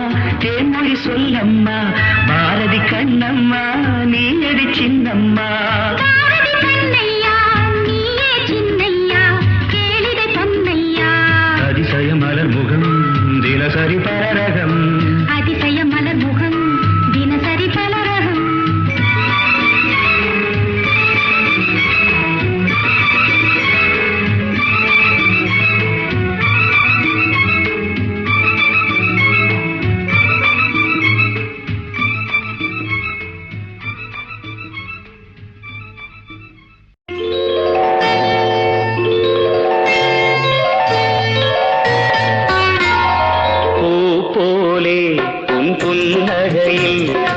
தேன்மொழி சொல்லம்மா பாரதி கண்ணம்மா நீ அடி சின்னம்மா அதிசய மலர் முகம் தினசரி பலரகம் அதிசய மலர் முகம் தினசரி பலரகம்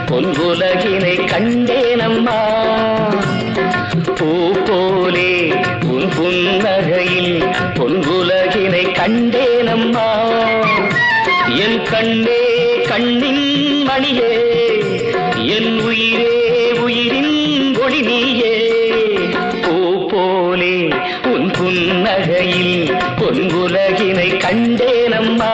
பொன்னுலகினை கண்டேனம்மா பூ போலே உன் புன்னகையில் பொன்னுலகினை கண்டேனம்மா என் கண்ணே கண்ணின் மணியே என் உயிரே உயிரின் ஒளி நீயே பூ போலே உன் புன்னகையில் பொன்னுலகினை கண்டேனம்மா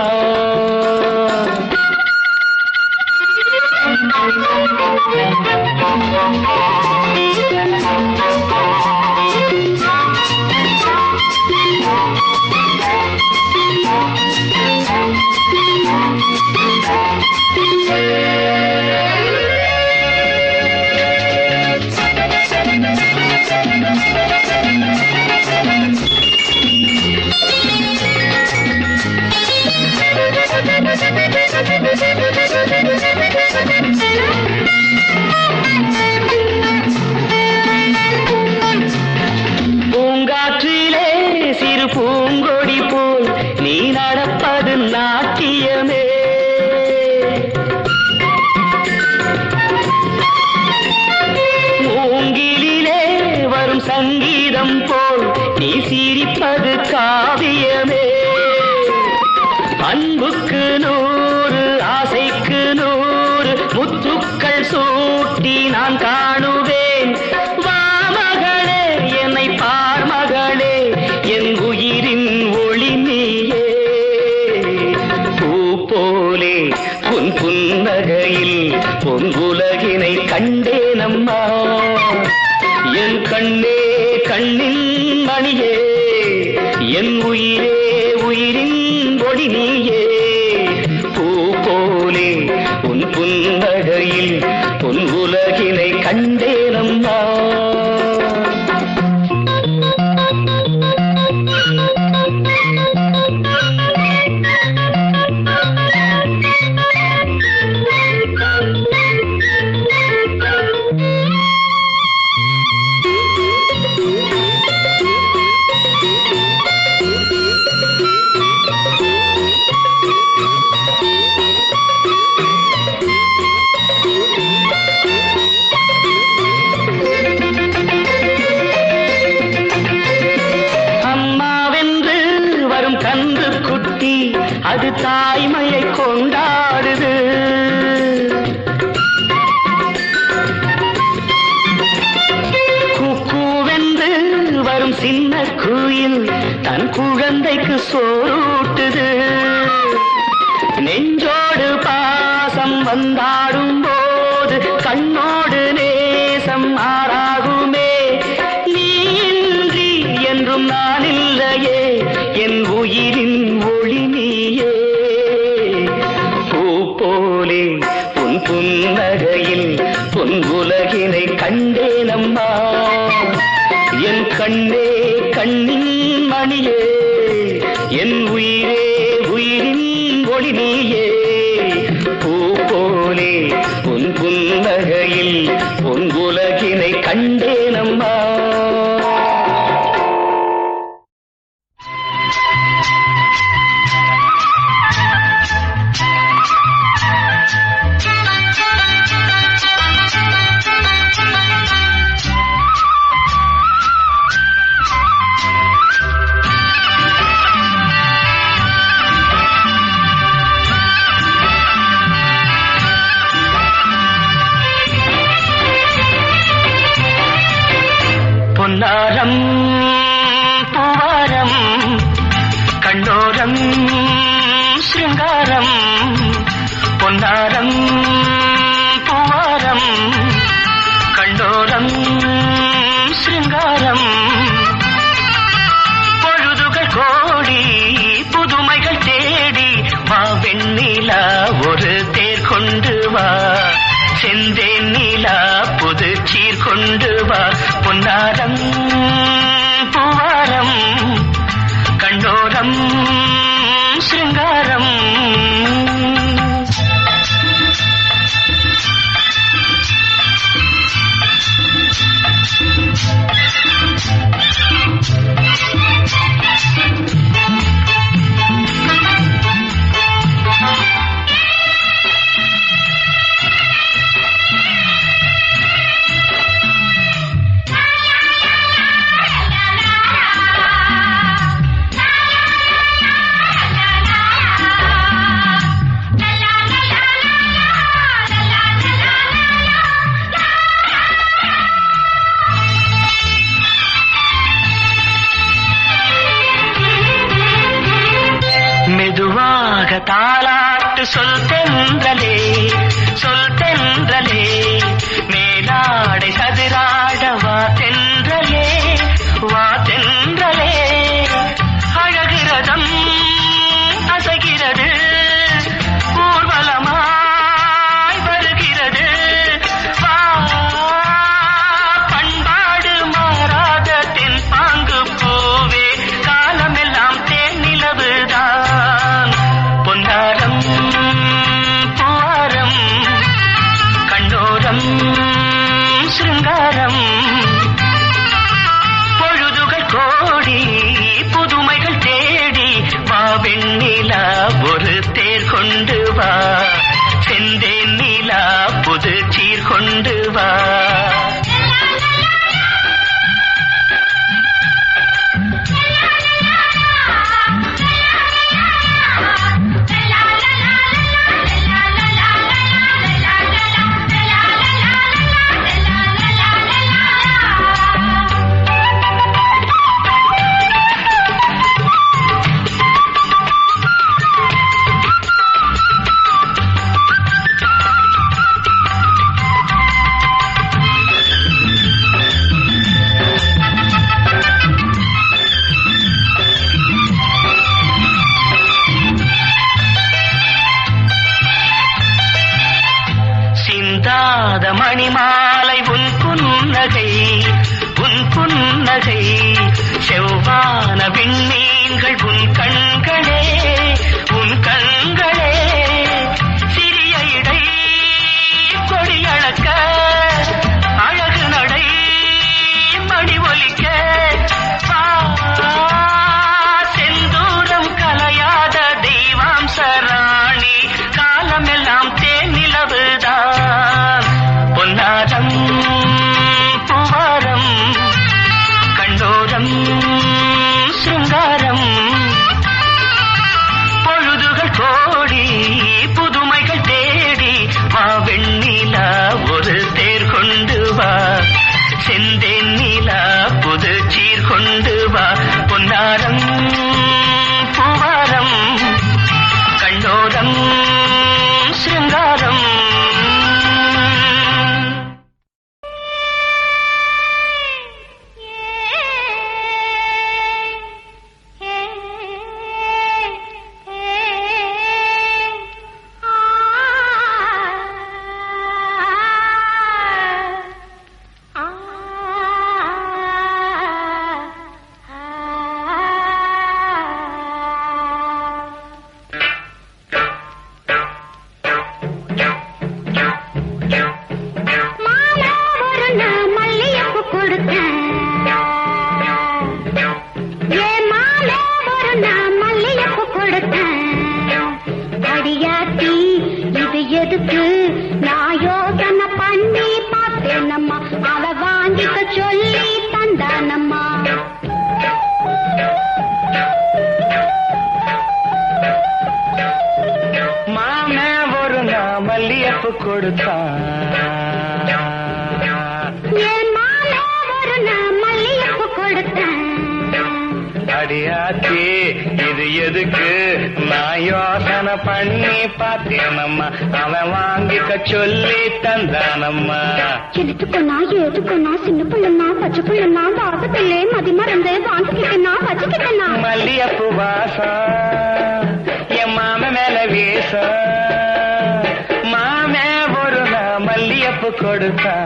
பூங்காற்றிலே சிறு பூங்கொடி போல் நீ நடப்பது நாட்டியமே மூங்கிலே வரும் சங்கீதம் போல் நீ சிரிப்பது காவியமே அன்புக்கு 100 ஆசைக்கு 100 முத்துக்கள் சூட்டி நான் காணுவேன் வா மகளே என்னை பார் மகளே என் உயிரின் ஒளி நீயே பூ போலே உன் புன்னகையில் பொன்னுலகினை கண்டேனம்மா என் கண்ணே கண்ணின் மணியே என் உயிரே உயிரின் ஒளி நீயே பூ போலே உன் புன்னகையில் பொன்னுலகினை கண்டேனம்மா அது தாய்மையை கொண்டாடுது குக்கூவென்று வரும் சின்ன குயில் தன் குழந்தைக்கு சோறூட்டுது நெஞ்சோடு பாசம் வந்தாடும் போது கண்ணோடு நேசம் ஆறாகுமே நீ இன்றி என்றும் நான் இல்லையே என் உயிரின் ஒளி நீயே பூ போலே உன் புன்னகையில் பொன்னுலகினை கண்டேனம்மா என் கண்ணே கண்ணின் மணியே என் உயிரே உயிரின் ஒளி நீயே பூ போலே உன் புன்னகையில் பொன்னுலகினை கண்டேனம்மா பொன்னாரம் பூவாரம் கண்டோரம் சிருங்காரம் பொன்னாரம் பூவாரம் கண்டோரம் சிருங்காரம் பொழுதுகள் கோடி புதுமைகள் தேடி வா வெண்ணிலா ஒரு தேர் கொண்டு வா செந்தேன் நீலா புது சீர் கொண்டு வா பொன்னாரம் பூவாரம் கண்டோரம் சிருங்காரம் மெதுவாக தாலாட்டு சொல் தென்றலே மேலாடை சதிராட வா தென்றலே அழகிறதம் அசைகிறது ஊர்வலமாய் வருகிறது வா பண்பாடு மாறாத தென் பாங்கு பூவே காலமெல்லாம் தேன் நிலவுதான் பொன்னாரம் பூவாரம் கண்டோரம் சிருங்காரம் பொழுதுகள் கோடி புதுமைகள் தேடி வா வெண்ணிலா ஒரு தேர் கொண்டு வா செந்தேன் நீலா புது சீர் கொண்டு வா சிந்தாத மணிமாலை உன் புன்னகை செவ்வான விண்மீன்கள் உன் கண்களே சிறிய இடை கொடியளக்க அழகு நடை மணி ஒலிக்க செந்தூரம் கலையாத தெய்வாம்ச ராணி காலமெல்லாம் தேன் நிலவுதான் பொன்னாரம் பூவாரம் கண்டோரம் சிருங்காரம் பொழுதுகள் கோடி புதுமைகள் தேடி வா வெண்ணிலா ஒரு தேர் கொண்டு வா செந்தேன் நீலா புது சீர் கொண்டு வா பொன்னாரம் பூவாரம் கண்டோரம் சிருங்காரம் ஆ அடியாத்தி இது எதுக்கு நான் யோசனை பண்ணி பார்த்தேனம்மா அவன் வாங்கிக்க சொல்லி தந்தானம்மா எடுத்துக்கொண்டா ஏதுக்கொண்டா சின்ன பிள்ளைனா பச்சை பிள்ளைனா பாகத்திலே மதி மறந்து வாங்கிக்கிட்டனா வச்சுக்கிட்டனா மல்லியப்பு வாசம் என் மாம மேல வீசம் மாமே ஒரு நாள் மல்லியப்பு கொடுத்தா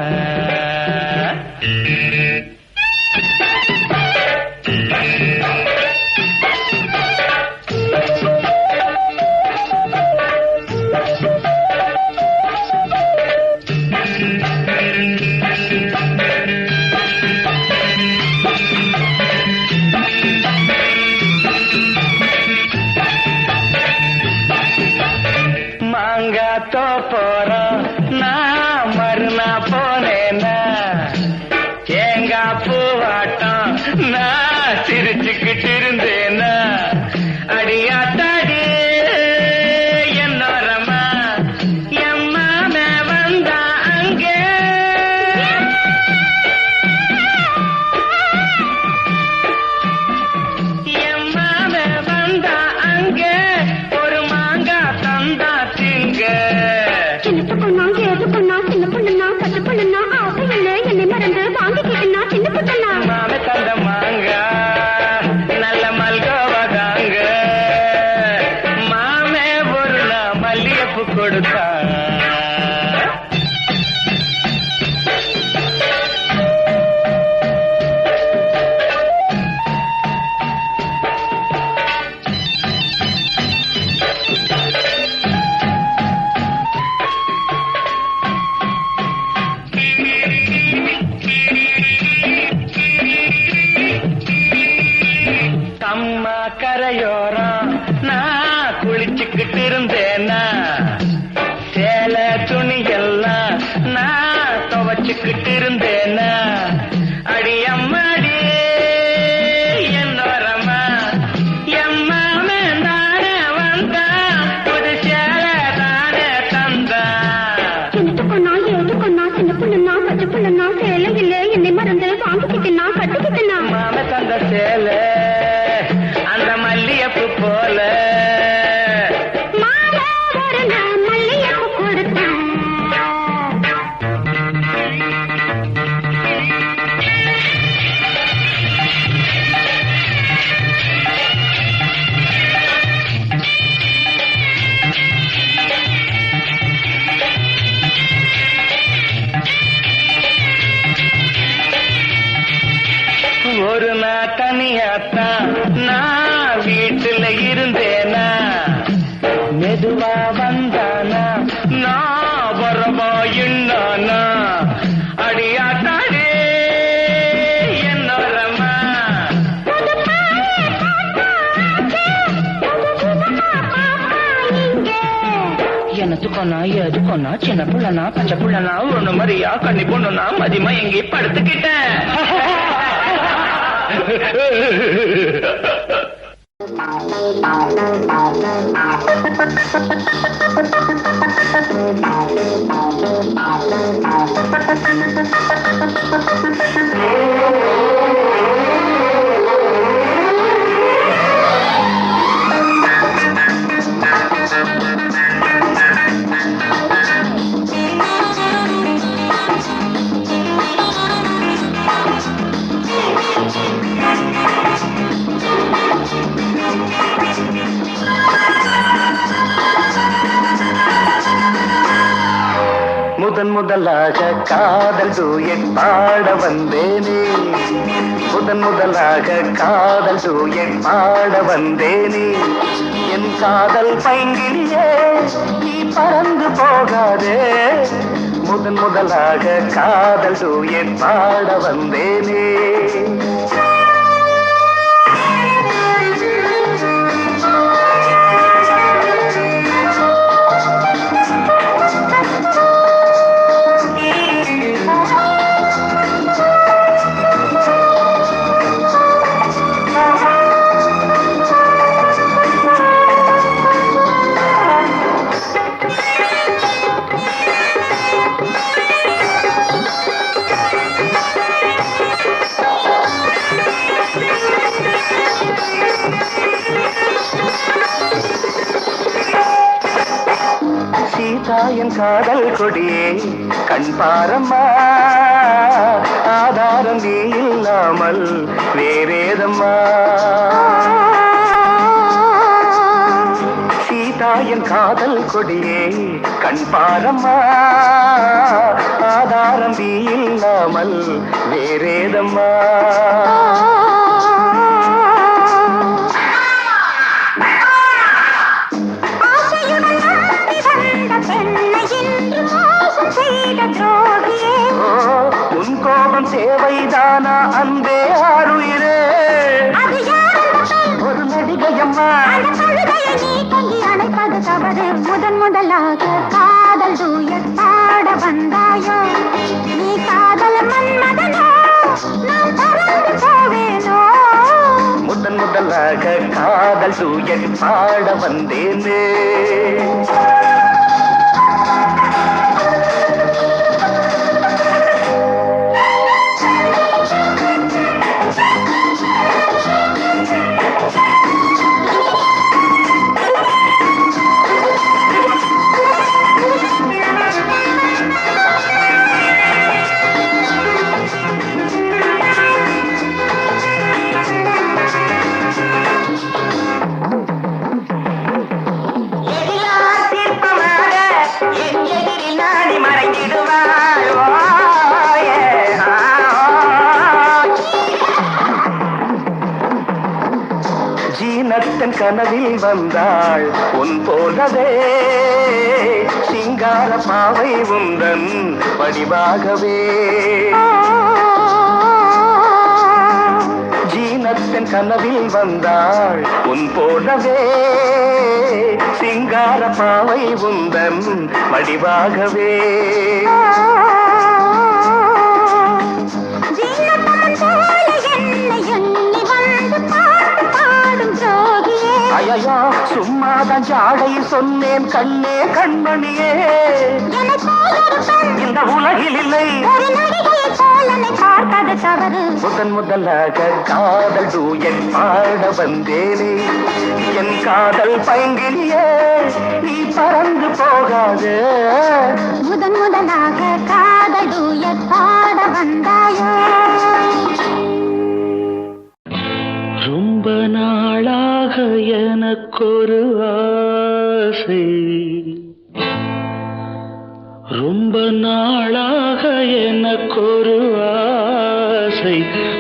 மாங்காத்தோ போறோம் நான் மறுநா போனேன்னா தேங்காய் பூவாட்டம் நான் சிரிச்சுக்கிட்டு இருந்தேன்னா அடியாத்தாடி என்னோரமா எம்மாம வந்தா அங்கே எம்மாம வந்தா அங்கே ஒரு மாங்காய் தந்தா திங்க எடுத்துக்கொண்டா ஏதுக்கொண்டா சின்ன பிள்ளைனா பச்சை பிள்ளைனா ஆசையில்லை என்னை மறந்து வாங்கிக்கிட்டனா சின்ன பிள்ளைனா மாம தந்த மாங்கா நல்ல மல்கோவதாங்க மாமே ஒரு நாள் மல்லியப்பு கொடுத்தா அம்மா கரையோரம் நான் குளிச்சுக்கிட்டு இருந்தேன்னா சேல துணியெல்லாம் நான் துவச்சுக்கிட்டு இருந்தேன்னா அடி அம்மாடி என்னோரமா எம்மாமே தானே வந்தா புது சேல தானே தந்தா எடுத்துக்கொண்டா ஏதுக்கொண்டா சின்ன பிள்ளைனா பச்சை பிள்ளைனா சேலையில்லை என்னை மறந்து வாங்கிக்கிட்டனா கட்டிக்கிட்டனா மாம தந்த சேல அந்த மல்லியப்பு போல மாலை ஒரு நாள் மல்லிகைப்பூ கொடுத்தேன் ஒரு நாள் தனியாத்தான் நான் வீட்டுல இருந்தேனா மெதுவா வந்தானா நான் வரவா என்னானா அடியாத்தாடே என்னோரமா எனத்துக்கொன்னா எதுக்கொன்னா சின்ன புள்ளனா பச்சை புள்ளனா ஒண்ணு மாதிரியா கண்ணி பொண்ணுனா மதியமா எங்கே படுத்துக்கிட்டேன் முதன் முதலாக காதல் டூயட் பாட வந்தேனே முதன் முதலாக காதல் டூயட் பாட வந்தேனே என் காதல் பைங்கிலியே நீ பறந்து போகாதே முதன் முதலாக காதல் டூயட் பாட வந்தேனே சீதாயன் காதல் கொடியே கண் பாரம்மா ஆதாரம் நீ இல்லாமல் வேறேதம்மா சீதாயன் காதல் கொடியே கண் பாரம்மா ஆதாரம் நீ இல்லாமல் வேறேதம்மா உன் கோபம் தேவைதானா அன்பே ஆறுயிரே ஒரு நடிகையம்மா அணைப்பது தவறு முதலாக காதல் தூயட் பாட வந்தாயோ நீ காதல் மன்மதனோ நான் பறந்து போவேனோ முதலாக காதல் தூயட் பாட வந்தேனே ஜீனத்தன் கனவில் வந்தாள் உன் போலவே சிங்கார பாவை உந்தன் வடிவாகவே ஜீனத்தன் கனவில் வந்தாள் உன் போலவே சிங்கார பாவை உந்தன் வடிவாகவே ஐயா சும்மாதான் ஜாடை சொன்னேன் கண்ணே கண்மணியே இந்த உலகில் இல்லை முதலாக காதல் தூயன் பாட வந்தேனே என் காதல் பைங்கிலியே நீ பறந்து போகாது முதலாக காதல் தூயன் பாட வந்தாயோ ரொம்ப நாளாக எனக்கொரு ஆசை ரொம்ப நாளாக எனக்கொரு ஆசை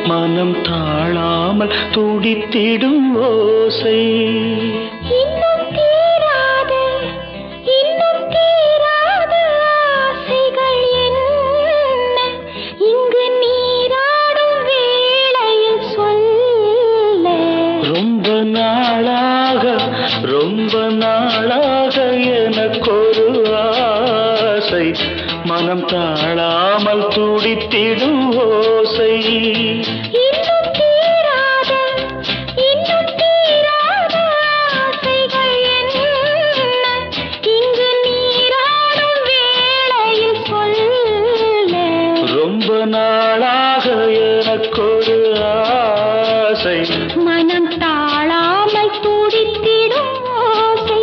மனம் தாழாமல் துடித்திடும் ஓசை இன்னும் தீராத ஆசைகள் என்ன இங்கு நீராடும் வேளையில் சொல்ல ரொம்ப நாளாக எனக்கொரு ஆசை மனம் தாழாமல் துடித்திடும் ஓசை இன்னும் தீராத ஆசைகள் என்ன இங்கு நீராடும் வேளையில் சொல்ல ரொம்ப நாளாக எனக்கொரு ஆசை மனம் தாழாமல் துடித்திடும் ஓசை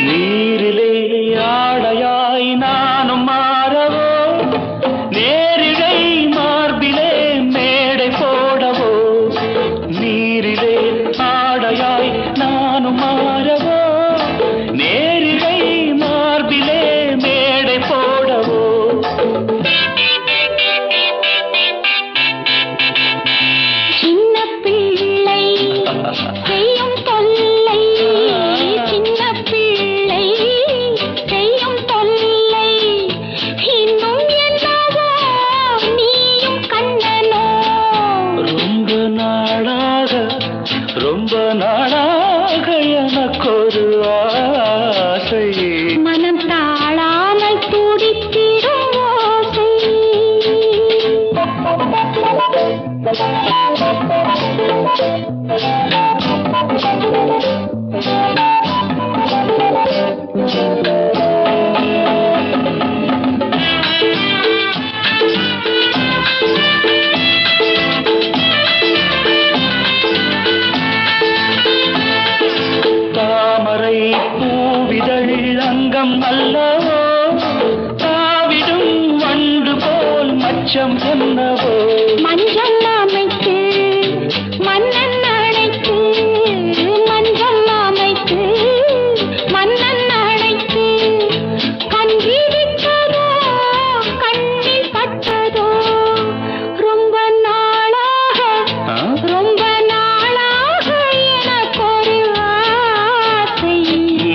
நீரிலே ஆடையாய் நானும் மாறவோ நேரிடை மார்பிலே மேடை போடவோ நீரிலே ஆடையாய் நானும் மாறவோ நேரிடை மார்பிலே மேடை போடவோ சின்ன பிள்ளை செய்யும் தொல்லை சின்ன பிள்ளை செய்யும் தொல்லை இன்னும் என்னவோ நீயும் கண்ணனோ ரொம்ப நாளாக எனக்கொரு ஆசை மனம் தாழாமல் துடித்திடும் ஓசை மஞ்சள் அமைத்து மன்னன் அழைத்து மஞ்சள் அமைத்து மன்னன் அழைத்து கண்கிடித்ததோ கண்ணில் பட்டதோ ரொம்ப நாளாக எனக்கொரு ஆசை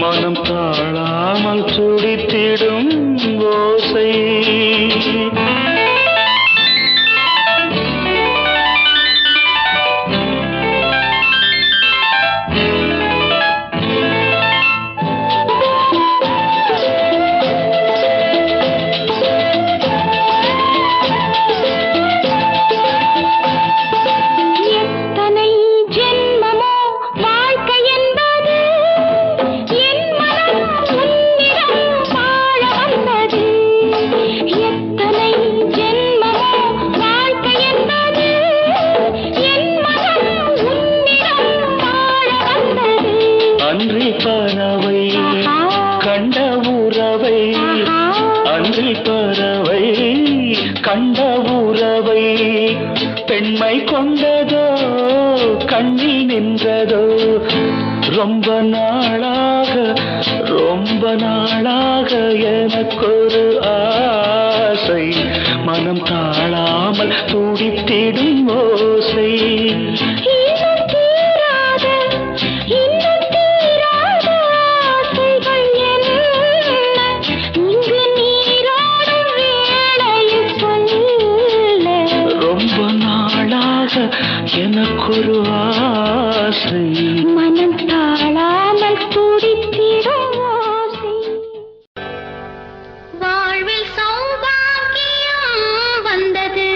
மனம் தாழாமல் துடித்திடும் ஓசை எத்தனை ஜென்மமோ வாழ்க்கை என்பது என் மனம் உன்னிடம் வாழ வந்தது எத்தனை ஜென்மமோ வாழ்க்கை என்பது என் மனம் உன்னிடம் வாழ வந்தது அன்றி பறவை கண்ட உறவை அன்றி பறவை கண்ட உறவை பெண்மை கொண்டதோ கண்ணில் நின்றதோ ரொம்ப நாளாக எனக்கொரு ஆசை மனம் தாழாமல் துடித்திடும் ஓசை இன்னும் தீராத ஆசைகள் என்ன இங்கு நீராடும் வேளையில் சொல்ல ரொம்ப நாளாக எனக்கொரு ஆசை மனம் தாழாமல் துடித்திடும் ஓசை வாழ்வில் சௌபாகியம் வந்தது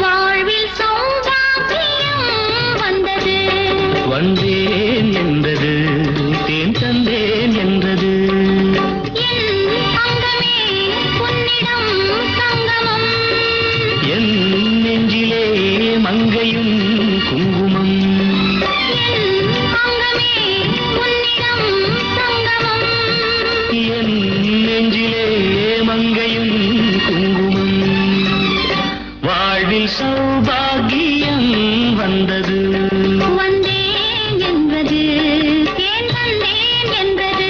வாழ்வில் சௌபாகியம் வந்தது வந்தேன் என்றது தேன் தந்தேன் என்றது என் அங்கமே உன்னிடம் சங்கமம் என் நெஞ்சிலே மங்கையும் குங்குமம் என் அங்கமே உன்னிடம் சங்கமம் என் நெஞ்சிலே மங்கையும் குங்குமம் வாழ்வில் சௌபாகியம் வந்தது வந்தேன் என்பது தேன் தந்தேன் என்பது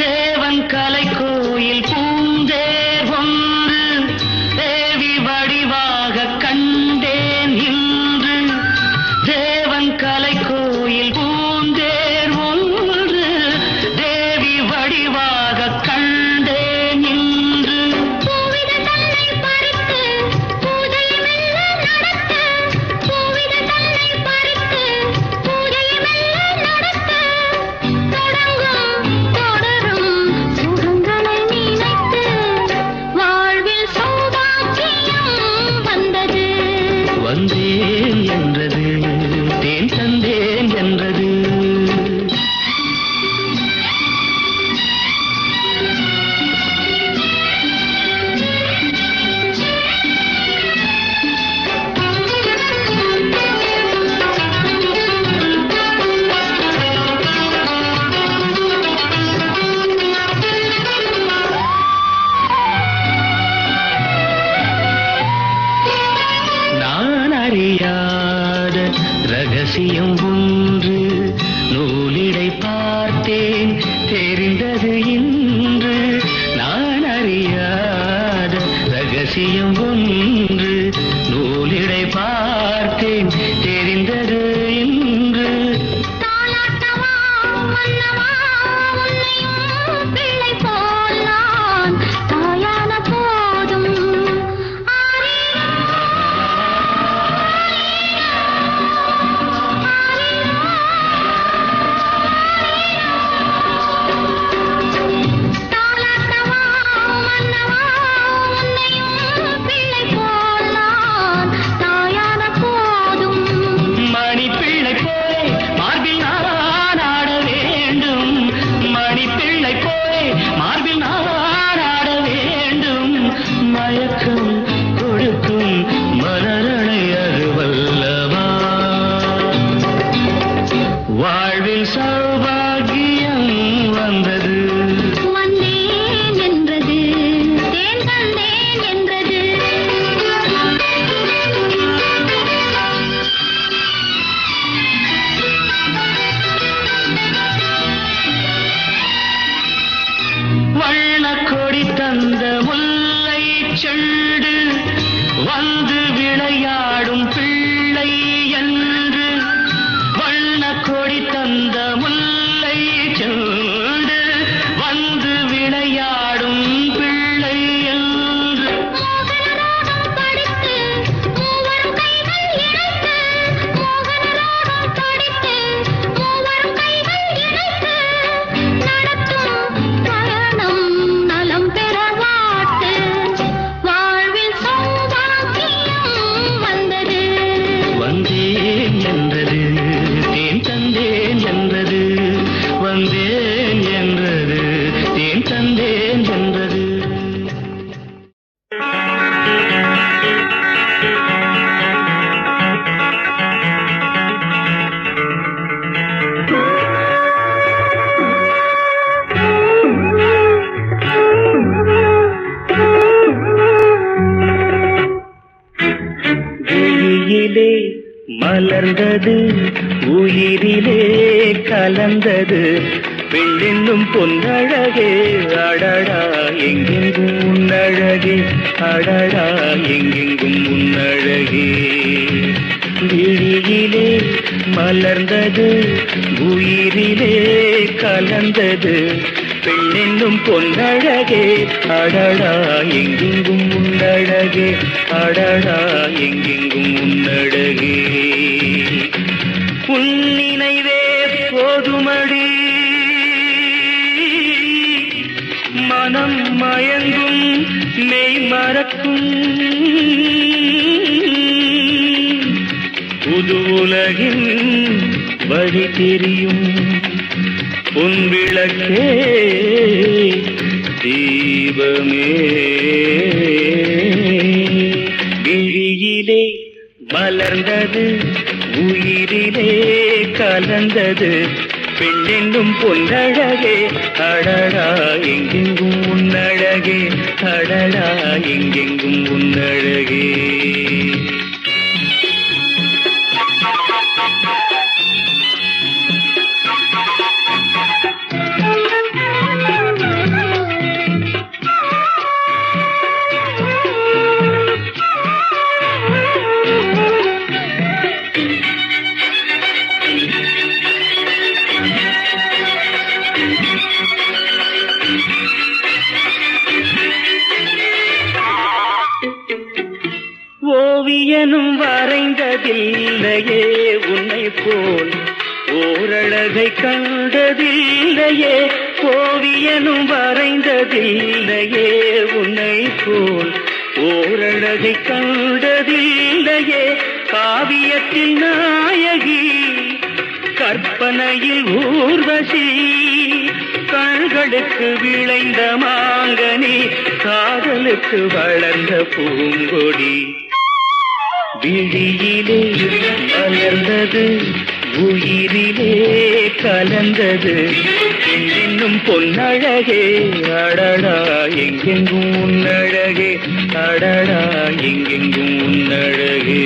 தேவன் கலை கோயில் பூந்தேர் ஒன்று தேவி வடிவாக கண்டேன் இன்று தேவன் கலை கோயில் பூந்தேர் ஒன்று தேவி வடிவாக கண்டேன் இன்று பூவித தன்னை பறித்து பூஜையை மெல்ல நடத்த பூவித தன்னை பறித்து பூஜையை மெல்ல நடத்த தொடரும் சுகங்களை நினைத்து வாழ்வில் சௌபாக்கியம் வந்தது வந்தேன் என்றது தேன் தந்தேன் என்றது நான் அறியாத ரகசியம் ஒன்று நூலிடை பார்த்தேன் தெரிந்தது இன்று நான் அறியாத ரகசியம் ஒன்று நூலிடை பார்த்தேன் தெரிந்தது இன்று தாலாட்டவா மன்னவா உன்னையும் பிள்ளை போல் நான் தாயான போதும் தாலாட்டவா மன்னவா உன்னையும் பிள்ளை போல் நான் தாயான போதும் மலர்ந்தது உயிரிலே கலந்தது பெண்ணென்னும் பொன்னழகே அடடா எங்கெங்கும் உன்னழகே அடடா எங்கெங்கும் உன்னழகே விழியிலே மலர்ந்தது உயிரிலே கலந்தது பெண்ணென்னும் பொன்னழகே அடடா எங்கெங்கும் உன்னழகே அடடா எங்கெங்கும் உன்னழகே உன் நினைவே போதுமடி மனம் மயங்கும் மெய் மறக்கும் புது உலகின் வழி தெரியும் உன் விளக்கே தீபமே விழியிலே மலர்ந்தது உயிரிலே கலந்தது பெண்ணென்னும் பொன்னழகே அடடா எங்கெங்கும் உன்னழகே அடடா எங்கெங்கும் உன்னழகே ஓவியனும் வரைந்ததில்லையே உன்னை போல் ஓரழகை கண்டதில்லையே ஓவியனும் வரைந்ததில்லையே உன்னை போல் ஓரழகை கண்டதில்லையே காவியத்தில் நாயகி கற்பனையில் ஊர்வசி கண்களுக்கு விளைந்த மாங்கனி காதலுக்கு வளர்ந்த பூங்கொடி விழியிலே மலர்ந்தது உயிரிலே கலந்தது இன்னும் பொன்னழகே அடடா எங்கெங்கும் உன்னழகே அடடா எங்கெங்கும் உன்னழகே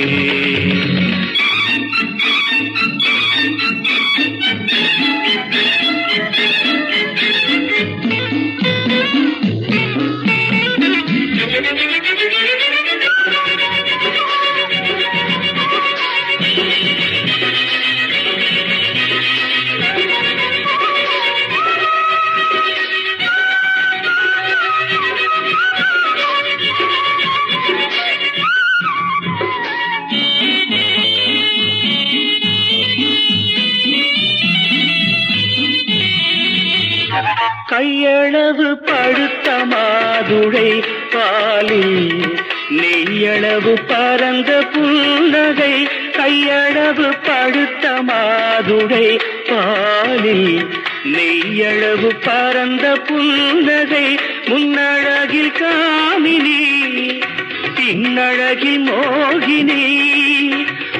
கையளவு படுத்த மாதுளை பாலில் நெய்யளவு பரந்த புன்னகை கையளவு படுத்த மாதுளை பாலில் நெய்யளவு பரந்த புன்னகை முன்னழகில் காமினி பின்னழகில் மோகினி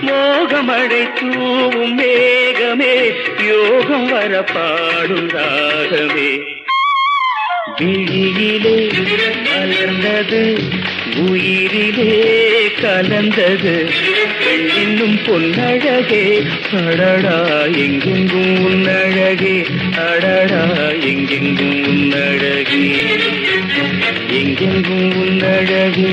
மோகமடை தூவும் மேகமே யோகம் வர பாடும் ராகமே விழியிலே மலர்ந்தது உயிரிலே கலந்தது பெண்ணின்னும் பொன்னழகே அடடா எங்கெங்கும் உன்னழகே அடடா எங்கெங்கும் உன்னழகே எங்கெங்கும் உன்னழகே